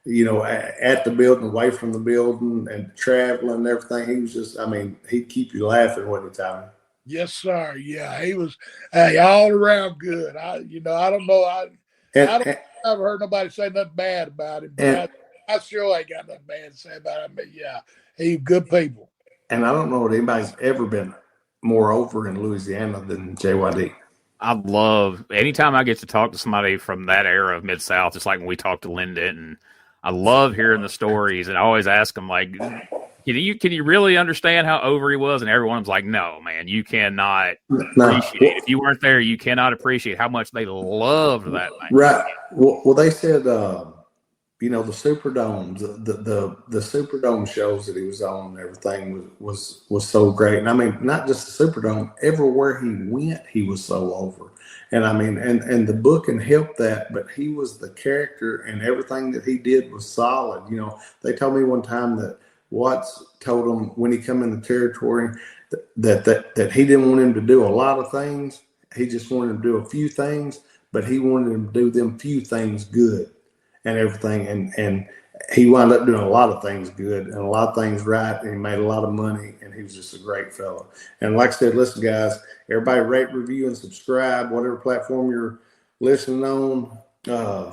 at the building, away from the building, and traveling and everything. He was just, I mean, he'd keep you laughing, wouldn't he, Tommy? Yes, sir. Yeah, he was all around good. I don't know. I don't think I've heard nobody say nothing bad about him. I sure ain't got nothing bad to say about him. But yeah, he's good people. And I don't know that anybody's ever been more over in Louisiana than JYD. I love anytime I get to talk to somebody from that era of Mid-South, just like when we talked to Lynn Denton. I love hearing the stories, and I always ask them, like, can you really understand how over he was? And everyone's like, no, man, you cannot appreciate. If you weren't there, you cannot appreciate how much they loved that man. Right. Well, they said, you know, the Superdomes, the Superdome shows that he was on and everything was so great. And I mean, not just the Superdome, everywhere he went, he was so over. And I mean, and the booking helped that, but he was the character and everything that he did was solid. You know, they told me one time that Watts told him when he come in the territory that he didn't want him to do a lot of things. He just wanted him to do a few things, but he wanted him to do them few things good and everything. And he wound up doing a lot of things good and a lot of things right. And he made a lot of money, and he was just a great fellow. And like I said, listen, guys, everybody rate, review, and subscribe, whatever platform you're listening on.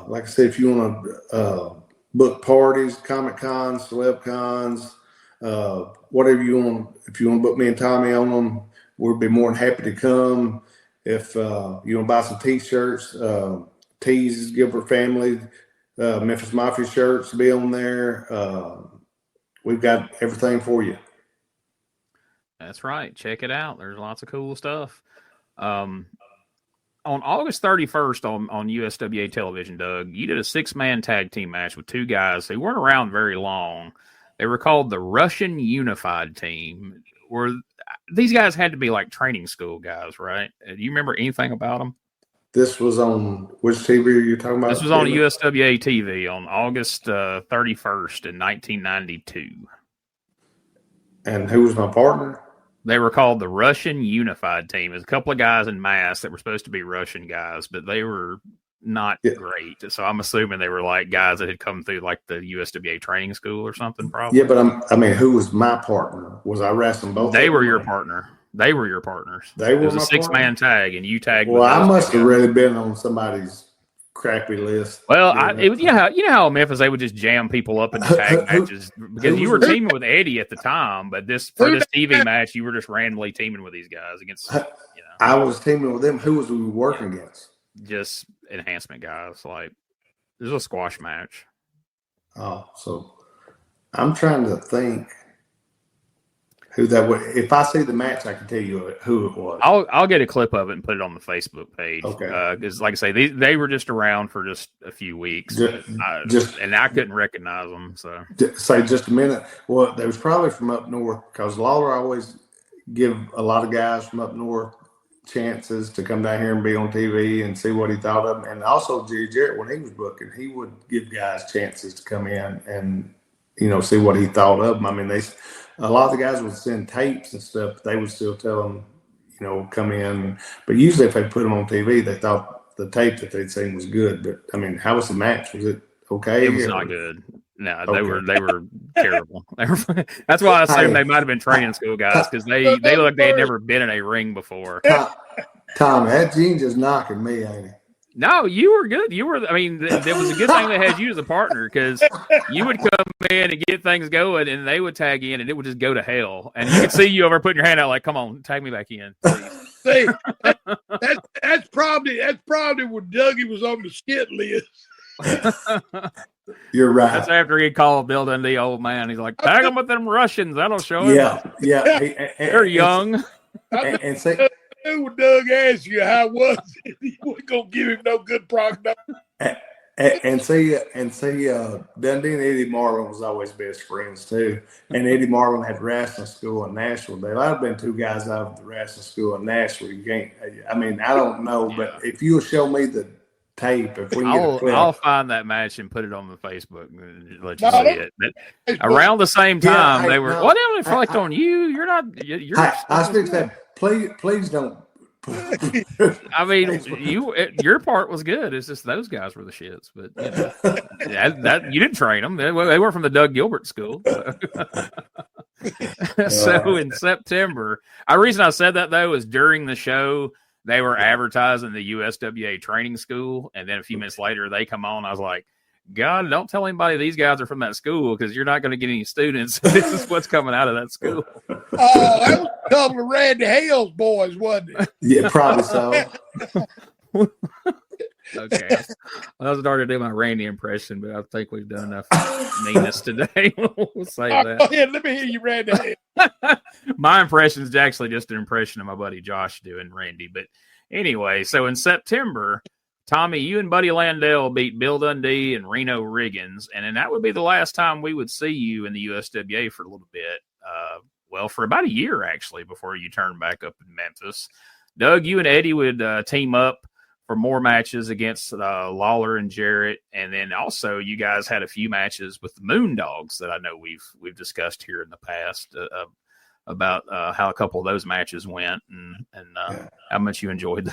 Like I said, if you want to book parties, Comic Cons, Celeb Cons, whatever you want. If you want to book me and Tommy on them, we'll be more than happy to come. If you want to buy some T-shirts, T's Gilbert Family, Memphis Mafia shirts be on there. We've got everything for you. That's right. Check it out. There's lots of cool stuff. On August 31st on USWA television, Doug, you did a 6-man tag team match with two guys who weren't around very long. They were called the Russian Unified Team. These guys had to be like training school guys, right? Do you remember anything about them? This was which TV are you talking about? This was on USWA TV on August 31st in 1992. And who was my partner? They were called the Russian Unified Team. There's a couple of guys in masks that were supposed to be Russian guys, but they were not great. So I'm assuming they were like guys that had come through like the USWA training school or something, probably. Yeah, but I mean, who was my partner? Was I wrestling both? They were your partner. They were your partners. They were it was a 6-man tag, and you tagged. Well, I must have really been on somebody's crappy list. Well, you know how Memphis they would just jam people up in the tag matches because you were teaming with Eddie at the time, but for this TV match, you were just randomly teaming with these guys against. I was teaming with them. Who was we working against? Just enhancement guys. Like there's a squash match. Oh, so I'm trying to think. Who that would? If I see the match, I can tell you who it was. I'll get a clip of it and put it on the Facebook page. Okay. Because, like I say, they were just around for just a few weeks, and I couldn't recognize them. So say just a minute. Well, they was probably from up north because Lawler always give a lot of guys from up north chances to come down here and be on TV and see what he thought of them. And also, Jerry Jarrett, when he was booking, he would give guys chances to come in and see what he thought of them. I mean, a lot of the guys would send tapes and stuff, but they would still tell them, come in. But usually if they put them on TV, they thought the tape that they'd seen was good. But, I mean, how was the match? Was it okay? It was not good. No, okay. They were terrible. That's why I assumed they might have been training school guys because they looked like they had never been in a ring before. Tom, that Gene just knocking me, ain't he? No, you were good. There was a good thing they had you as a partner because you would come in and get things going, and they would tag in, and it would just go to hell. And you could see you over putting your hand out like, "Come on, tag me back in." See, that's probably when Dougie was on the skit list. You're right. That's after he called Bill Dundee old man. He's like, "Tag them with them Russians. That'll show him." Yeah. They're young. And say. When Doug asked you how was it, he wasn't gonna give him no good prognosis. And see, Dundee and Eddie Marvin was always best friends too. And Eddie Marvin had wrestling school in Nashville. There might have been two guys out of the wrestling school in Nashville. You can't. I mean, I don't know, but if you'll show me the tape, if we can get a clip, I'll find that match and put it on the Facebook and let you see it. But around the same time, they were. What did they reflect on you? You're not. You're. I still say. Please don't. I mean, your part was good. It's just those guys were the shits. But that you didn't train them. They were from the Doug Gilbert school. So in September, the reason I said that though is during the show they were advertising the USWA training school, and then a few minutes later they come on. I was like, God, don't tell anybody these guys are from that school because you're not going to get any students. This is what's coming out of that school. That was a couple of Randy Hale's boys, wasn't it? Yeah, probably so. Okay. I was starting to do my Randy impression, but I think we've done enough meanness today. We'll say that. Go ahead, let me hear you, Randy Hale. My impression is actually just an impression of my buddy Josh doing Randy. But anyway, so in September, Tommy, you and Buddy Landel beat Bill Dundee and Reno Riggins, and then that would be the last time we would see you in the USWA for a little bit. Well, for about a year, actually, before you turned back up in Memphis. Doug, you and Eddie would team up for more matches against Lawler and Jarrett, and then also you guys had a few matches with the Moondogs that I know we've discussed here in the past about how a couple of those matches went and how much you enjoyed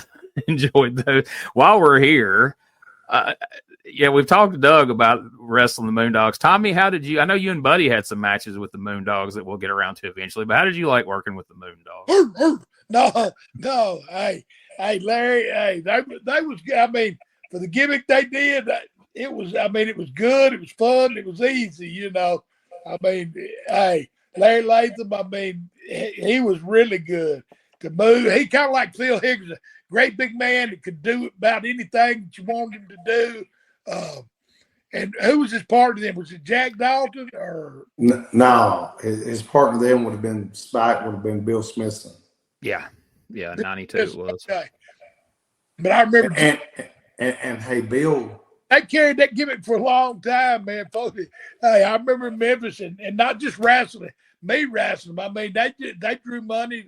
those. While we're here, we've talked to Doug about wrestling the Moondogs. Tommy, how did you? I know you and Buddy had some matches with the Moondogs that we'll get around to eventually, but how did you like working with the Moondogs? No. Hey, Larry. Hey, they was. I mean, for the gimmick they did, it was. I mean, it was good. It was fun. It was easy. You know. I mean, hey, Larry Latham. I mean, he was really good. Could move. He kind of like Phil Higgins, a great big man that could do about anything that you wanted him to do. And who was his partner then? Was it Jack Dalton or? No, his partner then would have been Spike. Would have been Bill Smithson. Yeah, 92 it was. Okay. But I remember. And hey, Bill. They carried that gimmick for a long time, man. Folks. Hey, I remember Memphis and not just wrestling, me wrestling. I mean, they drew money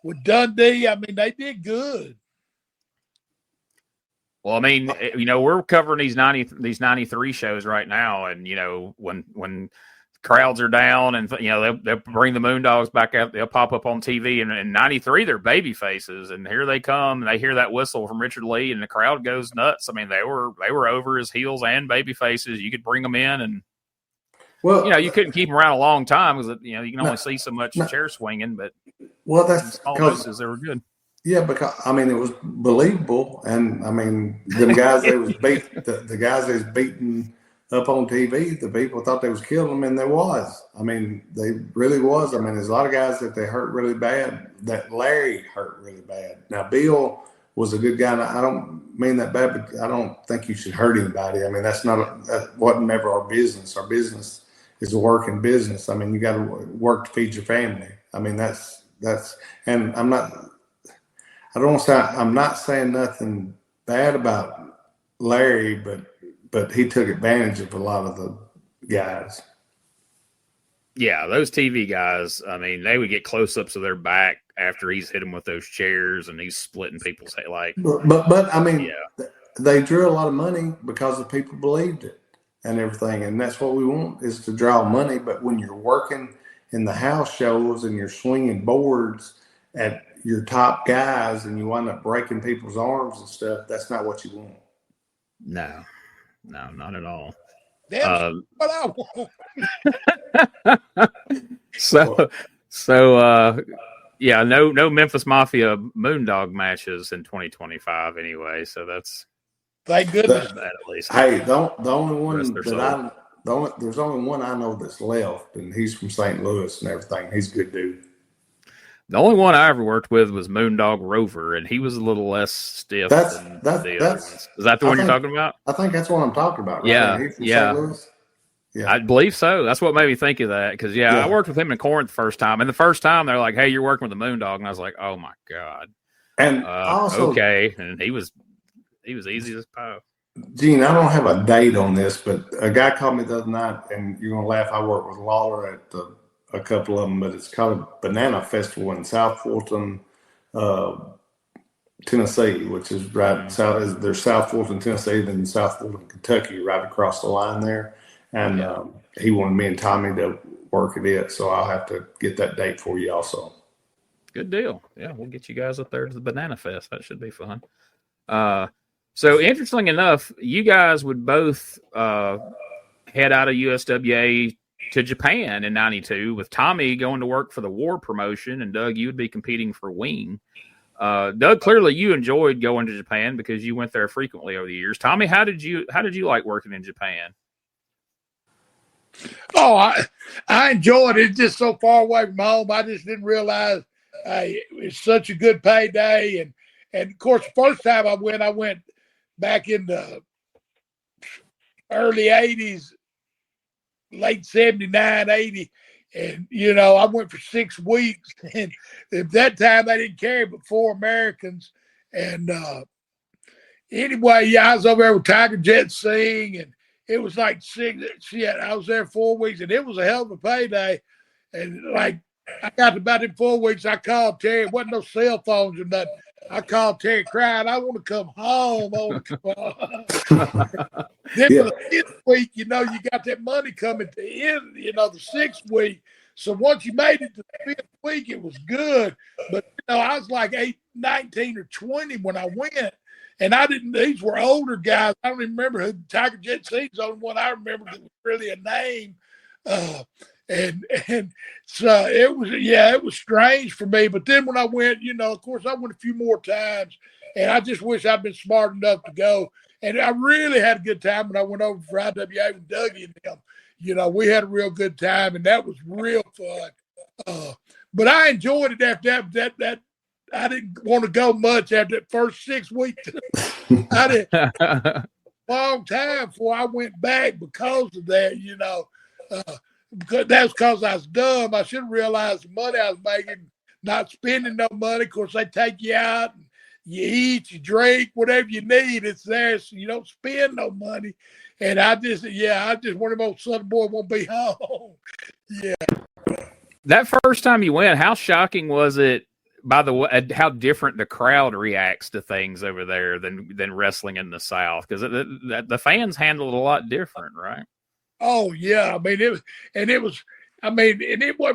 with Dundee. I mean, they did good. Well, I mean, we're covering these 93 shows right now, and when crowds are down, and they'll bring the Moondogs back out, they'll pop up on TV, and in 93 they're baby faces, and here they come, and they hear that whistle from Richard Lee, and the crowd goes nuts. I mean, they were over his heels and baby faces. You could bring them in, and you couldn't keep them around a long time because you can only see so much chair swinging. But that's because they were good. Yeah, because I mean it was believable, and I mean them guys they was beat the guys they was beating up on TV. The people thought they was killing them, and there was. I mean, they really was. I mean, there's a lot of guys that they hurt really bad. That Larry hurt really bad. Now Bill was a good guy. And I don't mean that bad, but I don't think you should hurt anybody. I mean, that wasn't never our business. Our business is a working business. I mean, you got to work to feed your family. I mean, that's and I'm not saying nothing bad about Larry, but he took advantage of a lot of the guys. Yeah, those TV guys, I mean, they would get close-ups of their back after he's hit them with those chairs and he's splitting people's head. But I mean, they drew a lot of money because the people believed it and everything, and that's what we want is to draw money. But when you're working in the house shows and you're swinging boards at your top guys and you wind up breaking people's arms and stuff, that's not what you want. No, not at all. That's what I want. No Memphis Mafia Moondog matches in 2025 anyway. So that's thank goodness that at least. Hey, the only one there's only one I know that's left, and he's from St. Louis and everything. He's a good dude. The only one I ever worked with was Moondog Rover, and he was a little less stiff than the other ones. Is that the one you're talking about? I think that's what I'm talking about. Right? Yeah, St. Louis? Yeah, I believe so. That's what made me think of that because I worked with him in Corinth the first time, and the first time they're like, "Hey, you're working with the Moondog," and I was like, "Oh my god!" And also, okay, and he was easy as pie. Gene, I don't have a date on this, but a guy called me the other night, and you're gonna laugh. I work with Lawler at a couple of them, but it's called a Banana Festival in South Fulton, Tennessee, which is right south. There's South Fulton, Tennessee, then South Fulton, Kentucky, right across the line there. And he wanted me and Tommy to work at it, so I'll have to get that date for you also. Good deal. Yeah, we'll get you guys up there to the Banana Fest. That should be fun. So interesting enough, you guys would both head out of USWA to Japan in 92 with Tommy going to work for the War promotion, and Doug, you would be competing for Wing. Doug, clearly you enjoyed going to Japan because you went there frequently over the years. Tommy, how did you like working in Japan? Oh, I enjoyed it. It's just so far away from home. I just didn't realize it's such a good payday. And of course, the first time I went back in the early 80s, late 79, 80. And, I went for 6 weeks. And at that time, they didn't carry but 4 Americans. And anyway, yeah, I was over there with Tiger Jet Singh. And it was like 6. I was there 4 weeks. And it was a hell of a payday. And, I got about in 4 weeks, I called Terry. It wasn't no cell phones or nothing. I called Terry crying, I want to come home. I want to come home. Then for the 5th week, you got that money coming to the end, the 6th week. So once you made it to the 5th week, it was good. But, I was like 19 or 20 when I went. And these were older guys. I don't even remember who. Tiger Jet Singh's the only one I remember that was really a name. And so it was strange for me. But then when I went, of course, I went a few more times, and I just wish I'd been smart enough to go. And I really had a good time when I went over for IWA with Dougie and them. We had a real good time, and that was real fun. But I enjoyed it after that. I didn't want to go much after that first 6 weeks. I did long time before I went back because of that, because I was dumb. I should have realized the money I was making, not spending no money. Of course, they take you out and you eat, you drink, whatever you need, it's there. So you don't spend no money. And I just one of those son boy won't be home. Yeah. That first time you went, how shocking was it, by the way, how different the crowd reacts to things over there than wrestling in the South? Because the fans handle it a lot different, right? Oh yeah, it wasn't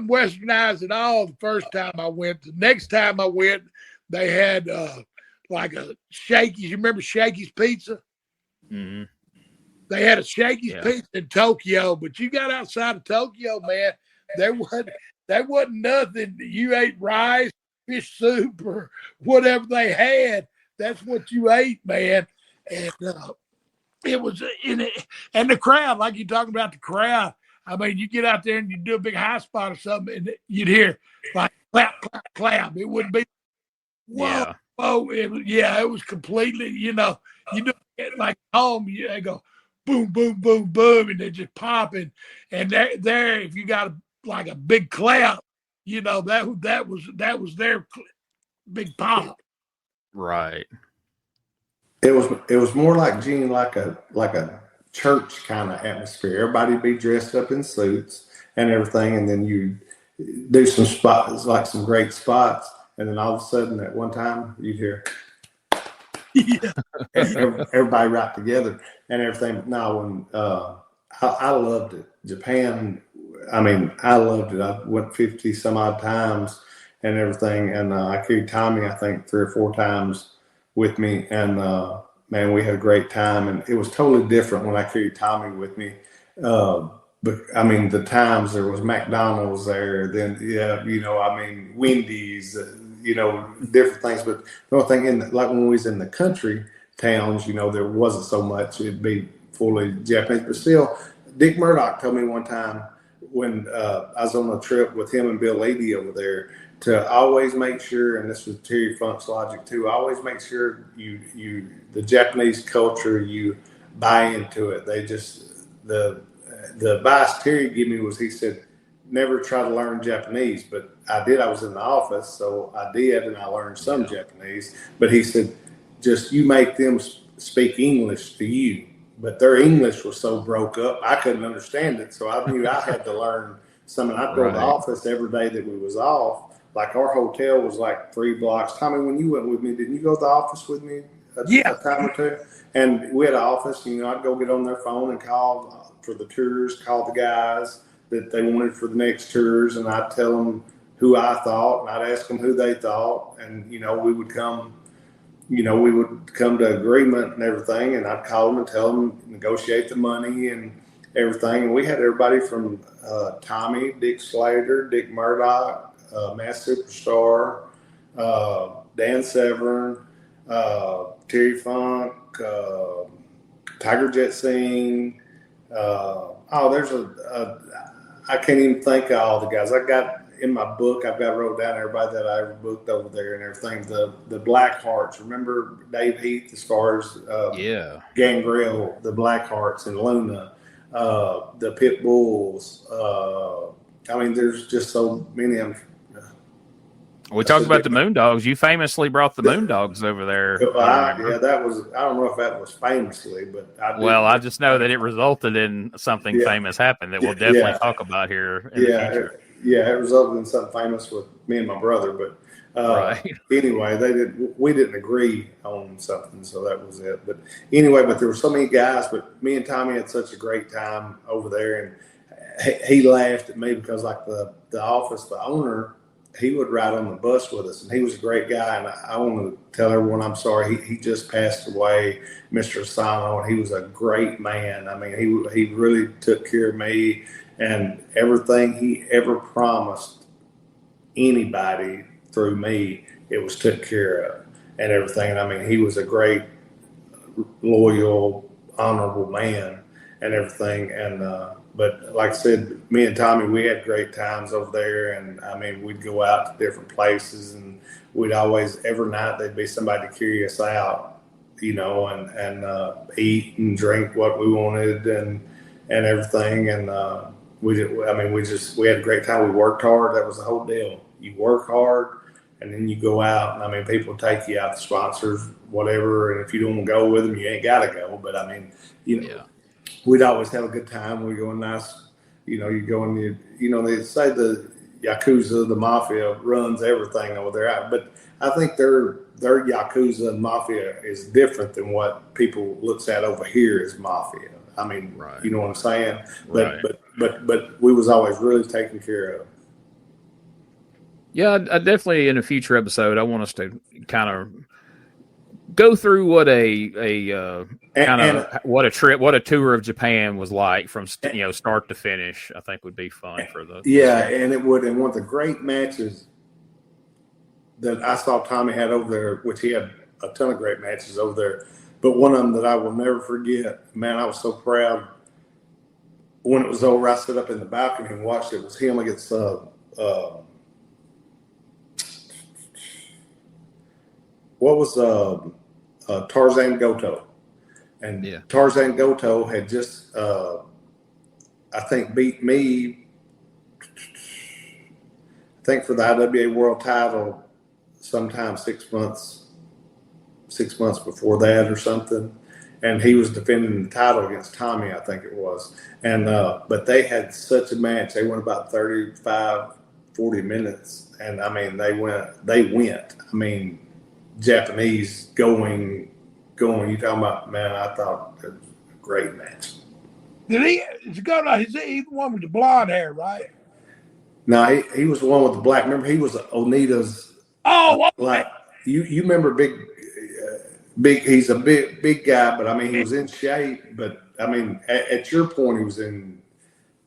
westernized at all the first time I went. The next time I went, they had like a Shakey's. You remember Shakey's Pizza? Mm-hmm. They had a Shakey's Pizza in Tokyo, but you got outside of Tokyo, man, there wasn't nothing. You ate rice, fish soup, or whatever they had. That's what you ate, man. And it was in it, and the crowd, like you're talking about the crowd. You get out there and you do a big high spot or something, and you'd hear like clap, clap, clap. It wouldn't be whoa, whoa. It was completely, you do it like home. They go boom, boom, boom, boom, and they're just popping. And there, if you got a big clap, that was their big pop. Right. It was more like, Gene, like a church kind of atmosphere. Everybody'd be dressed up in suits and everything, and then you do some spots, like some great spots, and then all of a sudden at one time you'd hear everybody right together and everything. No, when I loved it. Japan, I loved it. I went 50 some odd times and everything, and I carried Tommy, I think, 3 or 4 times with me, and man, we had a great time. And it was totally different when I carried Tommy with me. But the times there was McDonald's there, then Wendy's, different things. But the only thing like when we was in the country towns, there wasn't so much. It'd be fully Japanese. But still, Dick Murdoch told me one time when I was on a trip with him and Bill Dundee over there, to always make sure, and this was Terry Funk's logic too, always make sure the Japanese culture, you buy into it. They just, the advice Terry gave me was, he said, never try to learn Japanese. But I did. I was in the office, so I did, and I learned some Japanese. But he said, just you make them speak English to you. But their English was so broke up, I couldn't understand it. So I knew I had to learn something. I'd go to the office every day that we was off. Like our hotel was like 3 blocks. Tommy, when you went with me, didn't you go to the office with me a time or two? And we had an office, I'd go get on their phone and call for the tours, call the guys that they wanted for the next tours, and I'd tell them who I thought, and I'd ask them who they thought, and we would come to agreement and everything, and I'd call them and tell them, negotiate the money and everything. And we had everybody from Tommy, Dick Slater, Dick Murdoch, Mass Superstar, Dan Severn, Terry Funk, Tiger Jet Singh. There's I can't even think of all the guys. I got in my book, I've got wrote down everybody that I ever booked over there and everything. The Black Hearts. Remember Dave Heath as far as Gangrel, the Black Hearts and Luna, the Pit Bulls. There's just so many of them. We talked about the Moondogs. You famously brought the Moondogs over there. That was, I don't know if that was famously, but I just know that it resulted in something famous happen that we'll definitely talk about here in the future. It resulted in something famous with me and my brother, but anyway, we didn't agree on something, so that was it. But anyway, there were so many guys, but me and Tommy had such a great time over there, and he laughed at me because like the office, the owner, he would ride on the bus with us, and he was a great guy. And I want to tell everyone I'm sorry. He just passed away, Mr. Asano, and he was a great man. I mean, he really took care of me, and everything he ever promised anybody through me, it was took care of and everything. And I mean, he was a great, loyal, honorable man and everything. And but like I said, me and Tommy, we had great times over there. And I mean, we'd go out to different places, and we'd always, every night, there'd be somebody to carry us out, and eat and drink what we wanted and everything. And we had a great time. We worked hard. That was the whole deal. You work hard, and then you go out. And I mean, people take you out, the sponsors, whatever. And if you don't go with them, you ain't got to go. But I mean, we'd always have a good time. We go in nice, you go in they say the Yakuza, the Mafia runs everything over there. But I think their Yakuza and Mafia is different than what people looks at over here as Mafia. I mean, You know what I'm saying? But we was always really taken care of. Yeah, I definitely in a future episode, I want us to kind of go through what a tour of Japan was like from start to finish. I think would be fun for the and it would. And one of the great matches that I saw Tommy had over there, which he had a ton of great matches over there, but one of them that I will never forget. Man, I was so proud when it was over. I stood up in the balcony and watched it. It was him against Tarzan Goto. And Tarzan Goto had just, I think, beat me, for the IWA World title sometime 6 months before that or something. And he was defending the title against Tommy, I think it was. And but they had such a match. They went about 35, 40 minutes. And, I mean, they went. I mean, Japanese going. You talking about, man, I thought it was a great match. He's the one with the blonde hair, right? No, he was the one with the black. Remember, he was Onita's. Oh, like you remember big. He's a big guy, but I mean, he was in shape. But I mean, at your point, he was in.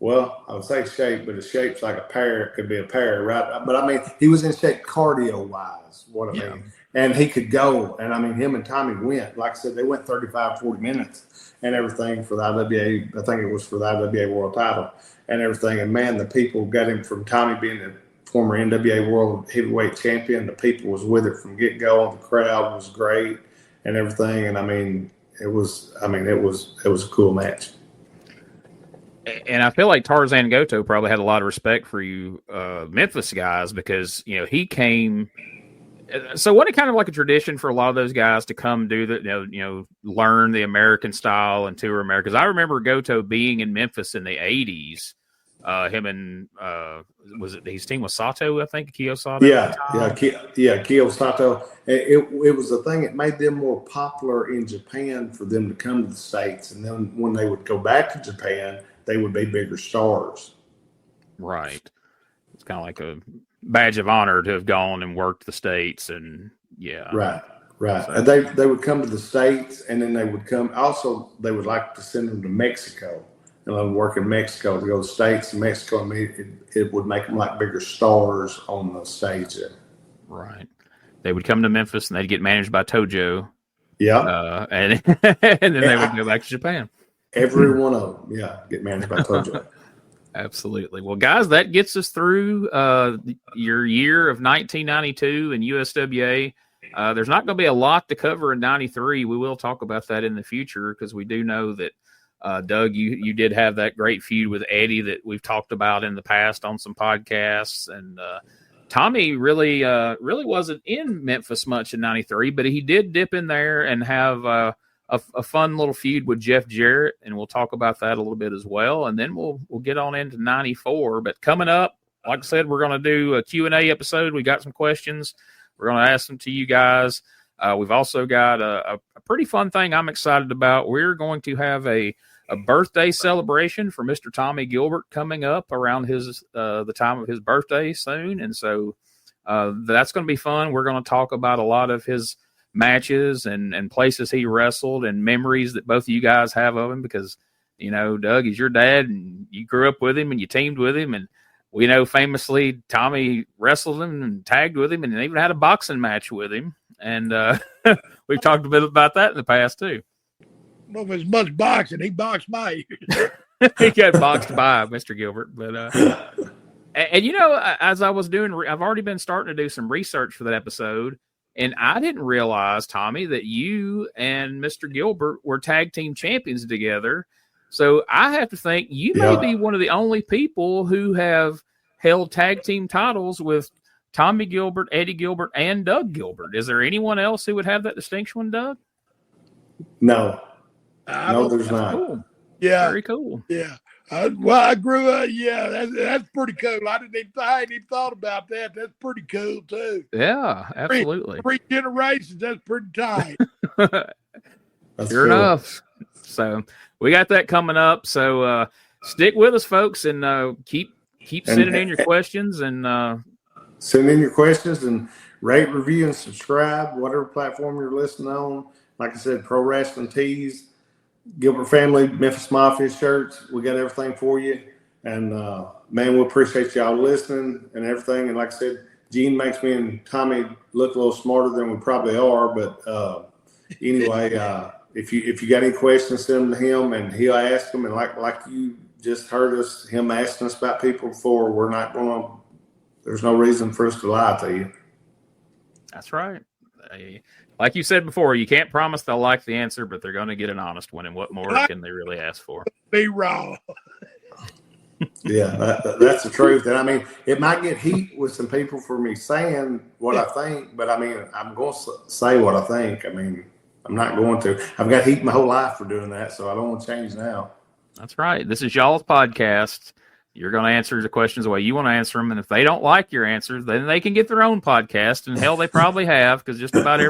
Well, I would say shape, but his shape's like a pear. It could be a pear, right? But I mean, he was in shape cardio-wise, what I mean. And he could go. And I mean, him and Tommy went. Like I said, they went 35, 40 minutes and everything for the IWA. I think it was for the IWA World title and everything. And, man, the people got him from Tommy being the former NWA World Heavyweight Champion. The people was with it from get-go. The crowd was great and everything. And, I mean, it was a cool match. And I feel like Tarzan Goto probably had a lot of respect for you Memphis guys because, he came – so wasn't it kind of like a tradition for a lot of those guys to come do the, learn the American style and tour America? Because I remember Goto being in Memphis in the 80s. Him and his team was Sato, I think, Kiyo Sato. Kiyo Sato. It was a thing. It made them more popular in Japan for them to come to the States, and then when they would go back to Japan, they would be bigger stars. Right. It's kind of like a badge of honor to have gone and worked the States, and right. So, they would come to the States, and then they would come. Also, they would like to send them to Mexico and work in Mexico to go to the States and Mexico. And it would make them like bigger stars on the stage there. Right. They would come to Memphis and they'd get managed by Tojo. Yeah. And then they would go back to Japan. Every one of them, get managed by Tojo. Absolutely. Well, guys, that gets us through your year of 1992 in USWA. There's not going to be a lot to cover in 93. We will talk about that in the future because we do know that, Doug, you did have that great feud with Eddie that we've talked about in the past on some podcasts. And Tommy really wasn't in Memphis much in 93, but he did dip in there and have a fun little feud with Jeff Jarrett, and we'll talk about that a little bit as well. And then we'll get on into 94. But coming up, like I said, we're going to do a Q&A episode. We got some questions. We're going to ask them to you guys. We've also got a pretty fun thing I'm excited about. We're going to have a birthday celebration for Mr. Tommy Gilbert coming up around his the time of his birthday soon. And so that's going to be fun. We're going to talk about a lot of his matches and places he wrestled and memories that both of you guys have of him because, you know, Doug is your dad and you grew up with him and you teamed with him. And we know famously Tommy wrestled him and tagged with him and even had a boxing match with him. And we've talked a bit about that in the past too. I don't know if it's much boxing. He boxed my ears. He got boxed by Mr. Gilbert. But and you know, as I was doing, I've already been starting to do some research for that episode. And I didn't realize, Tommy, that you and Mr. Gilbert were tag team champions together. So I have to think you may be one of the only people who have held tag team titles with Tommy Gilbert, Eddie Gilbert, and Doug Gilbert. Is there anyone else who would have that distinction, Doug? No. No, there's not. Cool. Yeah. Very cool. Yeah. I grew up. Yeah, that's pretty cool. I hadn't even thought about that. That's pretty cool too. Yeah, absolutely. Three generations. That's pretty tight. Sure enough. So we got that coming up. So stick with us, folks, and keep sending in your questions and send in your questions and rate, review, and subscribe. Whatever platform you're listening on. Like I said, Pro Wrestling Tees. Gilbert Family, Memphis Mafia shirts. We got everything for you. And, man, we appreciate y'all listening and everything. And like I said, Gene makes me and Tommy look a little smarter than we probably are. But anyway, if you got any questions, send them to him and he'll ask them. And like you just heard him asking us about people before, we're not going to, there's no reason for us to lie to you. That's right. Like you said before, you can't promise they'll like the answer, but they're going to get an honest one. And what more can they really ask for? Be wrong. Yeah, that's the truth. And I mean, it might get heat with some people for me saying what I think, but I mean, I'm going to say what I think. I mean, I'm not going to. I've got heat my whole life for doing that, so I don't want to change now. That's right. This is y'all's podcast. You're going to answer the questions the way you want to answer them. And if they don't like your answers, then they can get their own podcast. And hell, they probably have, because just about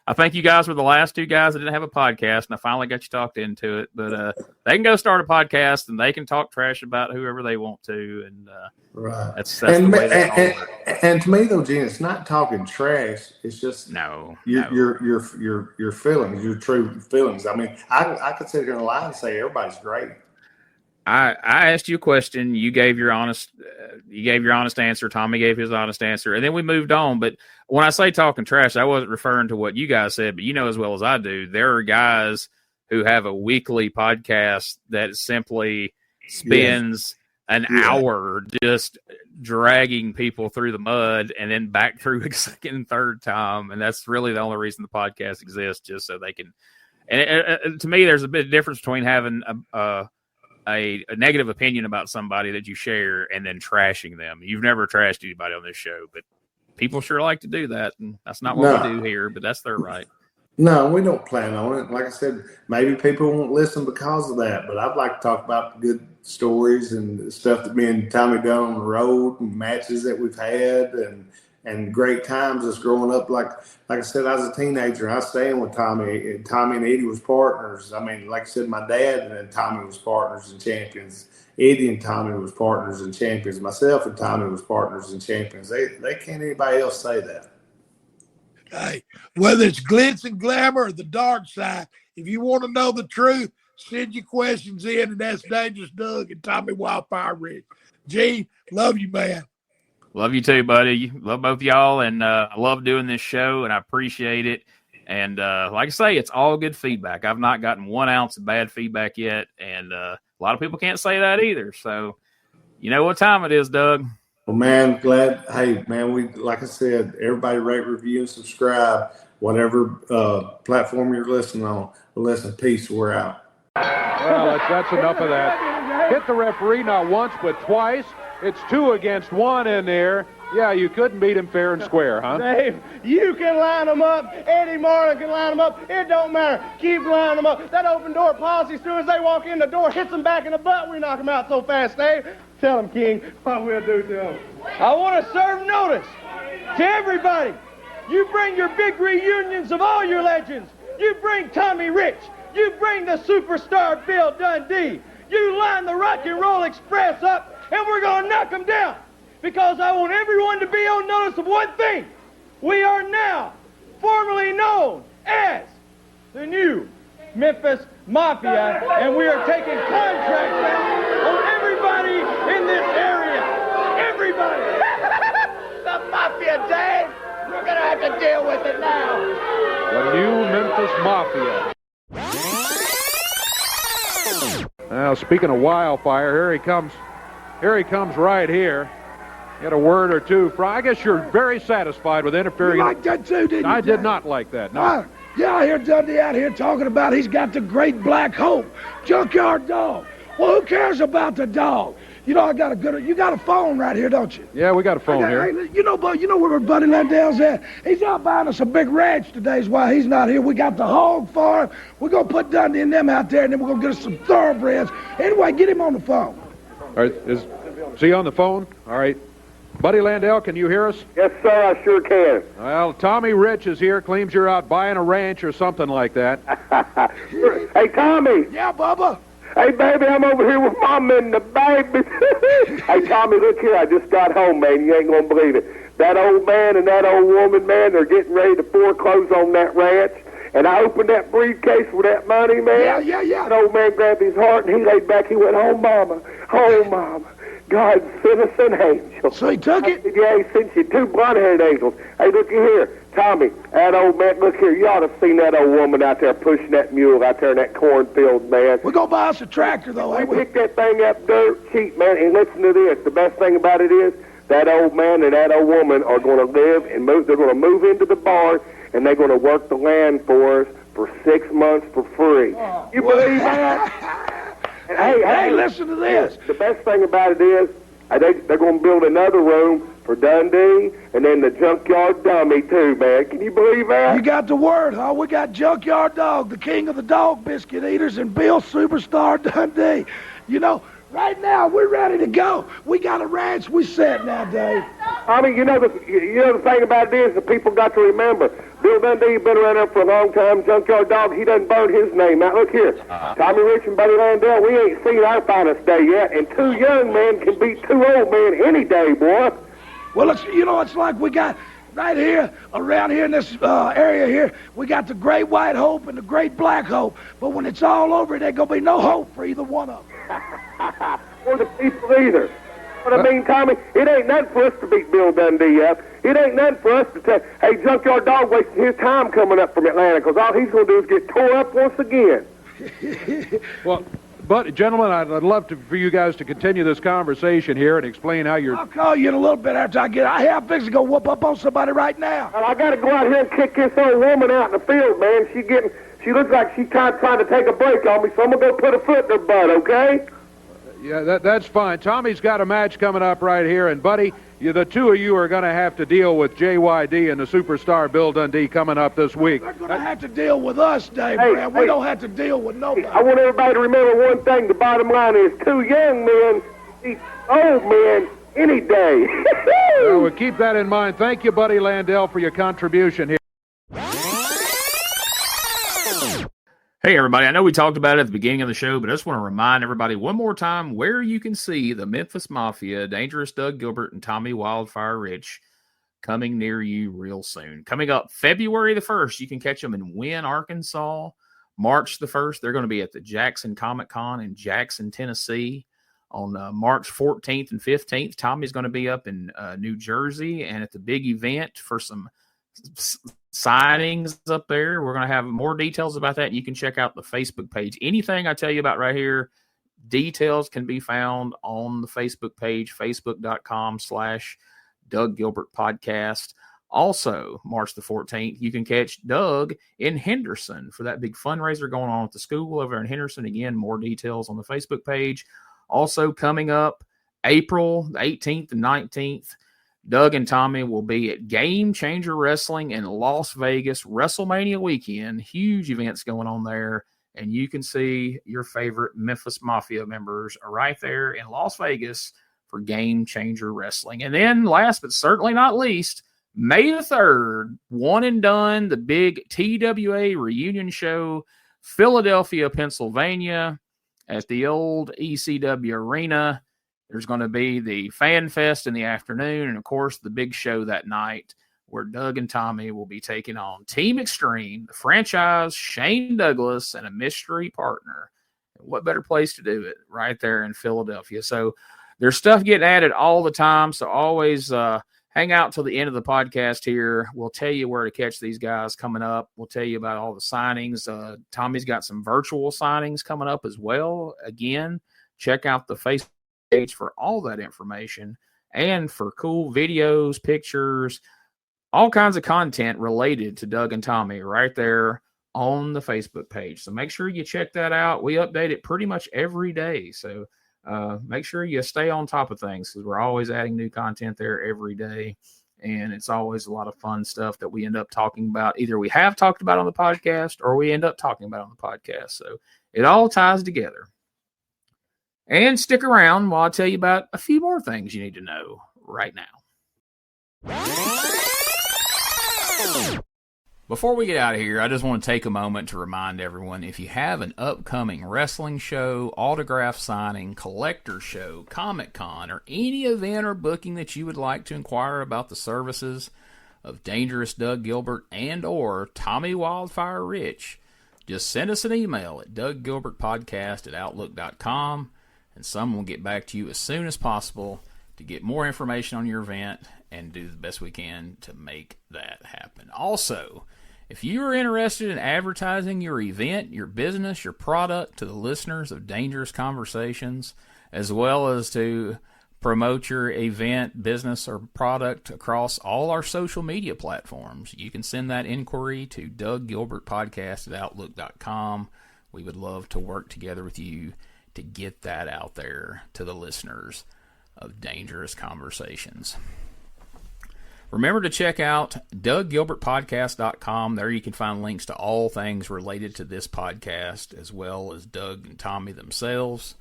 I think you guys were the last two guys that didn't have a podcast, and I finally got you talked into it. But they can go start a podcast, and they can talk trash about whoever they want to. And right. That's the way that all works. And to me, though, Gene, it's not talking trash. It's just your feelings, your true feelings. I mean, I could sit here and lie and say everybody's great. I asked you a question. You gave your honest answer. Tommy gave his honest answer, and then we moved on. But when I say talking trash, I wasn't referring to what you guys said, but you know as well as I do, there are guys who have a weekly podcast that simply spends an hour just dragging people through the mud and then back through a second and third time. And that's really the only reason the podcast exists, just so they can. And to me, there's a bit of difference between having a negative opinion about somebody that you share and then trashing them. You've never trashed anybody on this show, but people sure like to do that. And that's not what we do here, but that's their right. No, we don't plan on it. Like I said, maybe people won't listen because of that, but I'd like to talk about good stories and stuff that me and Tommy done on the road and matches that we've had and great times us growing up. Like I said, I was a teenager. I was staying with Tommy. Tommy and Eddie was partners. I mean, like I said, my dad and Tommy was partners and champions. Eddie and Tommy was partners and champions. Myself and Tommy was partners and champions. They can't anybody else say that. Hey, whether it's glitz and glamour or the dark side, if you want to know the truth, send your questions in, and that's Dangerous Doug and Tommy Wildfire Rich. Gene, love you, man. Love you too, buddy. Love both of y'all, and I love doing this show, and I appreciate it. And like I say, it's all good feedback. I've not gotten 1 ounce of bad feedback yet, and a lot of people can't say that either. So you know what time it is, Doug. Well, man, glad. Hey, man, we like I said, everybody rate, review, and subscribe. Whatever platform you're listening on. Listen, peace. We're out. Well, that's enough of that. Hit the referee not once but twice. It's 2 against 1 in there. Yeah, you couldn't beat him fair and square, huh? Dave, you can line them up. Eddie Marlin can line them up. It don't matter. Keep lining them up. That open door policy, as soon as they walk in the door, hits them back in the butt. We knock them out so fast, Dave. Tell them, King, what we'll do to them. I want to serve notice to everybody. You bring your big reunions of all your legends. You bring Tommy Rich. You bring the superstar Bill Dundee. You line the Rock and Roll Express up, and we're going to knock them down. Because I want everyone to be on notice of one thing. We are now formally known as the new Memphis Mafia, and we are taking contracts out on everybody in this area. Everybody. The Mafia, Dave. We're going to have to deal with it now. The new Memphis Mafia. Now, speaking of wildfire, here he comes. Here he comes right here. Get a word or two. I guess you're very satisfied with interfering. You like that too, didn't you? I did not like that. No. Yeah, I hear Dundee out here talking about he's got the great black hope, Junkyard Dog. Well, who cares about the dog? You know, you got a phone right here, don't you? Yeah, we got a phone here. You know where Buddy Landel's at? He's out buying us a big ranch today is why he's not here. We got the hog farm. We're going to put Dundee and them out there, and then we're going to get us some thoroughbreds. Anyway, get him on the phone. All right, is he on the phone? All right. Buddy Landel, can you hear us? Yes, sir, I sure can. Well, Tommy Rich is here, claims you're out buying a ranch or something like that. Hey, Tommy. Yeah, Bubba. Hey, baby, I'm over here with Mom and the baby. Hey, Tommy, look here. I just got home, man. You ain't going to believe it. That old man and that old woman, man, they're getting ready to foreclose on that ranch. And I opened that briefcase with that money, man. Yeah. That old man grabbed his heart and he laid back. He went, "Oh, Mama. Oh, Mama. God sent us an angel." So he took it? Yeah, he sent you 2 blonde-haired angels. Hey, looky here. Tommy, that old man, look here. You ought to have seen that old woman out there pushing that mule out there in that cornfield, man. We're going to buy us a tractor, though, ain't we? we? Pick that thing up dirt cheap, man. And listen to this. The best thing about it is that old man and that old woman are going to live and move. They're going to move into the barn, and they're going to work the land for us for 6 months for free. Oh, you believe that? And hey, listen to this. The best thing about it is they're going to build another room for Dundee and then the Junkyard Dummy, too, man. Can you believe that? You got the word, huh? We got Junkyard Dog, the king of the dog biscuit eaters, and Bill Superstar Dundee. You know, right now, we're ready to go. We got a ranch. We set now, Dave. I mean, you know the thing about it is the people got to remember. Bill Dundee been around there for a long time. Junkyard Dog, he doesn't burn his name out. Look here. Tommy Rich and Buddy Landel, we ain't seen our finest day yet, and 2 young men can beat 2 old men any day, boy. Well, it's like we got right here, around here in this area here, we got the Great White Hope and the Great Black Hope. But when it's all over, there ain't going to be no hope for either one of them. Or the people either. What I mean, Tommy, it ain't nothing for us to beat Bill Dundee up. It ain't nothing for us to say, "Hey, Junkyard Dog wasting his time coming up from Atlanta," because all he's going to do is get tore up once again. Well, but, gentlemen, I'd love for you guys to continue this conversation here and explain how you're... I'll call you in a little bit after I have fixed to go whoop up on somebody right now. Well, I got to go out here and kick this old woman out in the field, man. She looks like she's trying to take a break on me, so I'm going to go put a foot in her butt, okay? Yeah, that's fine. Tommy's got a match coming up right here, and Buddy, the 2 of you are going to have to deal with JYD and the superstar Bill Dundee coming up this week. They're going to have to deal with us, Dave Brown. We don't have to deal with nobody. I want everybody to remember one thing. The bottom line is 2 young men beat old men any day. Well, we'll keep that in mind. Thank you, Buddy Landel, for your contribution here. Hey, everybody. I know we talked about it at the beginning of the show, but I just want to remind everybody one more time where you can see the Memphis Mafia, Dangerous Doug Gilbert, and Tommy Wildfire Rich coming near you real soon. Coming up February the 1st, you can catch them in Wynne, Arkansas. March the 1st, they're going to be at the Jackson Comic Con in Jackson, Tennessee. on March 14th and 15th. Tommy's going to be up in New Jersey and at the big event for some signings up there. We're going to have more details about that. You can check out the Facebook page. Anything I tell you about right here, details can be found on the Facebook page, facebook.com/Doug Gilbert Podcast. Also, March the 14th, you can catch Doug in Henderson for that big fundraiser going on at the school over in Henderson. Again, more details on the Facebook page. Also coming up, April 18th and 19th, Doug and Tommy will be at Game Changer Wrestling in Las Vegas, WrestleMania weekend. Huge events going on there. And you can see your favorite Memphis Mafia members right there in Las Vegas for Game Changer Wrestling. And then last but certainly not least, May the 3rd, one and done, the big TWA reunion show, Philadelphia, Pennsylvania, at the old ECW Arena. There's going to be the Fan Fest in the afternoon, and, of course, the big show that night where Doug and Tommy will be taking on Team Extreme, the franchise, Shane Douglas, and a mystery partner. What better place to do it right there in Philadelphia? So there's stuff getting added all the time, so always hang out till the end of the podcast here. We'll tell you where to catch these guys coming up. We'll tell you about all the signings. Tommy's got some virtual signings coming up as well. Again, check out the Facebook page for all that information and for cool videos, pictures, all kinds of content related to Doug and Tommy right there on the Facebook page. So make sure you check that out. We update it pretty much every day. So make sure you stay on top of things because we're always adding new content there every day. And it's always a lot of fun stuff that we end up talking about. Either we have talked about on the podcast or we end up talking about on the podcast. So it all ties together. And stick around while I tell you about a few more things you need to know right now. Before we get out of here, I just want to take a moment to remind everyone, if you have an upcoming wrestling show, autograph signing, collector show, Comic-Con, or any event or booking that you would like to inquire about the services of Dangerous Doug Gilbert and or Tommy Wildfire Rich, just send us an email at DougGilbertPodcast@Outlook.com, and someone will get back to you as soon as possible to get more information on your event and do the best we can to make that happen. Also, if you are interested in advertising your event, your business, your product to the listeners of Dangerous Conversations, as well as to promote your event, business, or product across all our social media platforms, you can send that inquiry to DougGilbertPodcast@Outlook.com. We would love to work together with you to get that out there to the listeners of Dangerous Conversations. Remember to check out DougGilbertPodcast.com. There you can find links to all things related to this podcast, as well as Doug and Tommy themselves.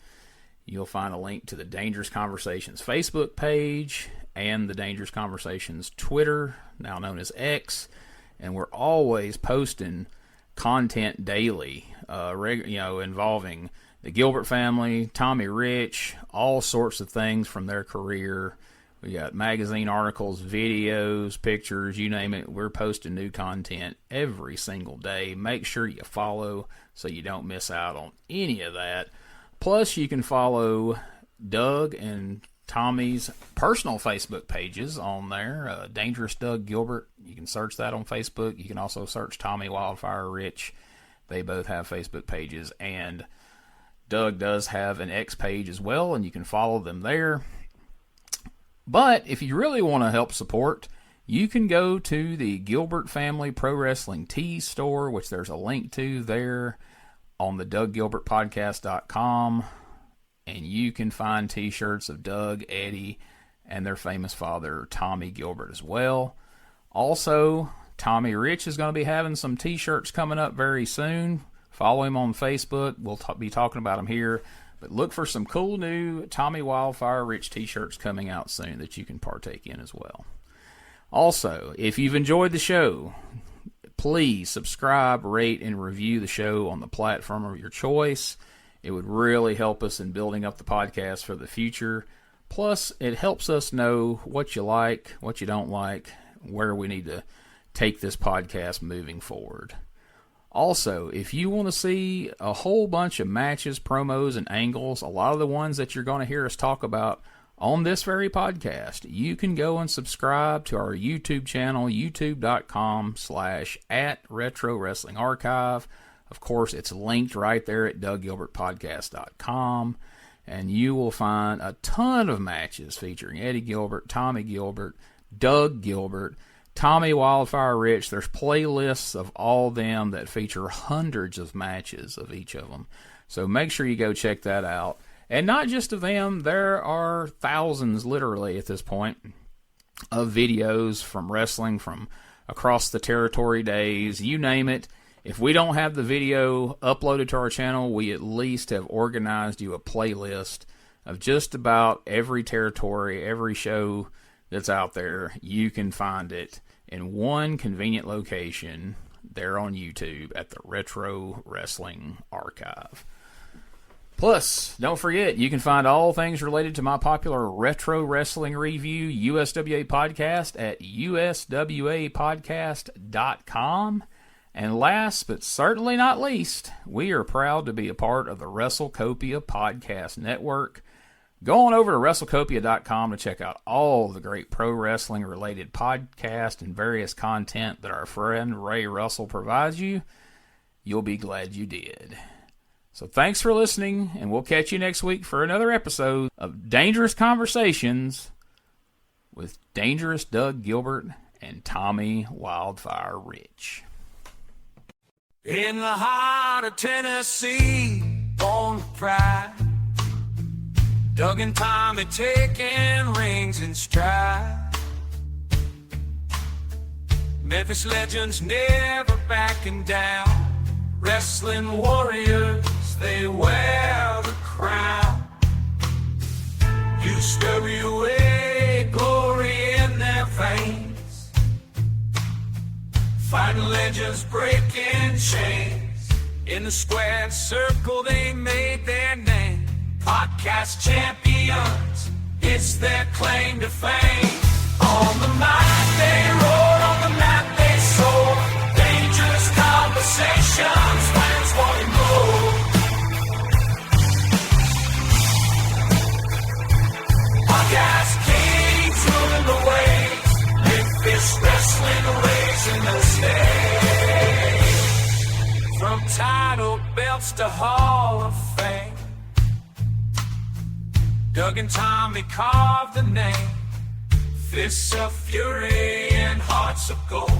You'll find a link to the Dangerous Conversations Facebook page and the Dangerous Conversations Twitter, now known as X. And we're always posting content daily, involving the Gilbert family, Tommy Rich, all sorts of things from their career. We got magazine articles, videos, pictures, you name it. We're posting new content every single day. Make sure you follow so you don't miss out on any of that. Plus, you can follow Doug and Tommy's personal Facebook pages on there. Dangerous Doug Gilbert. You can search that on Facebook. You can also search Tommy Wildfire Rich. They both have Facebook pages. And Doug does have an X page as well, and you can follow them there. But if you really want to help support, you can go to the Gilbert Family Pro Wrestling Tees store, which there's a link to there on the DougGilbertPodcast.com. And you can find T-shirts of Doug, Eddie, and their famous father, Tommy Gilbert, as well. Also, Tommy Rich is going to be having some T-shirts coming up very soon. Follow him on Facebook. We'll be talking about him here. But look for some cool new Tommy Wildfire Rich T-shirts coming out soon that you can partake in as well. Also, if you've enjoyed the show, please subscribe, rate, and review the show on the platform of your choice. It would really help us in building up the podcast for the future. Plus, it helps us know what you like, what you don't like, where we need to take this podcast moving forward. Also, if you want to see a whole bunch of matches, promos, and angles, a lot of the ones that you're going to hear us talk about on this very podcast, you can go and subscribe to our YouTube channel, youtube.com/@RetroWrestlingArchive. Of course, it's linked right there at DougGilbertPodcast.com, and you will find a ton of matches featuring Eddie Gilbert, Tommy Gilbert, Doug Gilbert, Tommy Wildfire Rich. There's playlists of all them that feature hundreds of matches of each of them. So make sure you go check that out. And not just of them, there are thousands, literally, at this point, of videos from wrestling from across the territory days, you name it. If we don't have the video uploaded to our channel, we at least have organized you a playlist of just about every territory, every show that's out there. You can find it in one convenient location there on YouTube at the Retro Wrestling Archive. Plus, don't forget, you can find all things related to my popular Retro Wrestling Review USWA podcast at uswapodcast.com. And last but certainly not least, we are proud to be a part of the WrestleCopia Podcast Network. Go on over to WrestleCopia.com to check out all the great pro wrestling related podcasts and various content that our friend Ray Russell provides you. You'll be glad you did. So thanks for listening, and we'll catch you next week for another episode of Dangerous Conversations with Dangerous Doug Gilbert and Tommy Wildfire Rich. In the heart of Tennessee, born with pride, Doug and Tommy taking rings in stride. Memphis legends never backing down, wrestling warriors, they wear the crown. USWA, glory in their veins, fighting legends breaking chains. In the squared circle they made their name. Podcast champions, it's their claim to fame. On the mic they roar, on the map they soar. Dangerous conversations, fans wanting more. Podcast kings ruling the waves. Memphis wrestling raising the stage. From title belts to Hall of Fame, Doug and Tommy carved the name. Fists of fury and hearts of gold.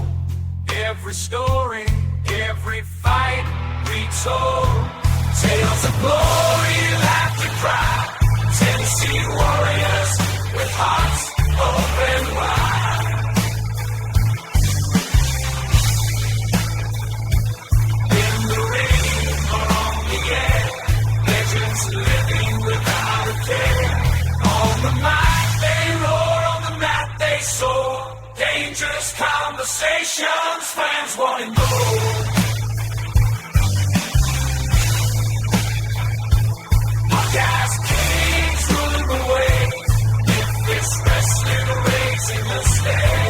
Every story, every fight retold. Tales of glory, laughter, cry. Tennessee warriors with hearts open wide. In the ring or on the air, legends living without a care. On the mic they roar, on the mat they soar. Dangerous conversations, fans wanting more. Podcast kings ruling the waves. Memphis wrestling raising the stage.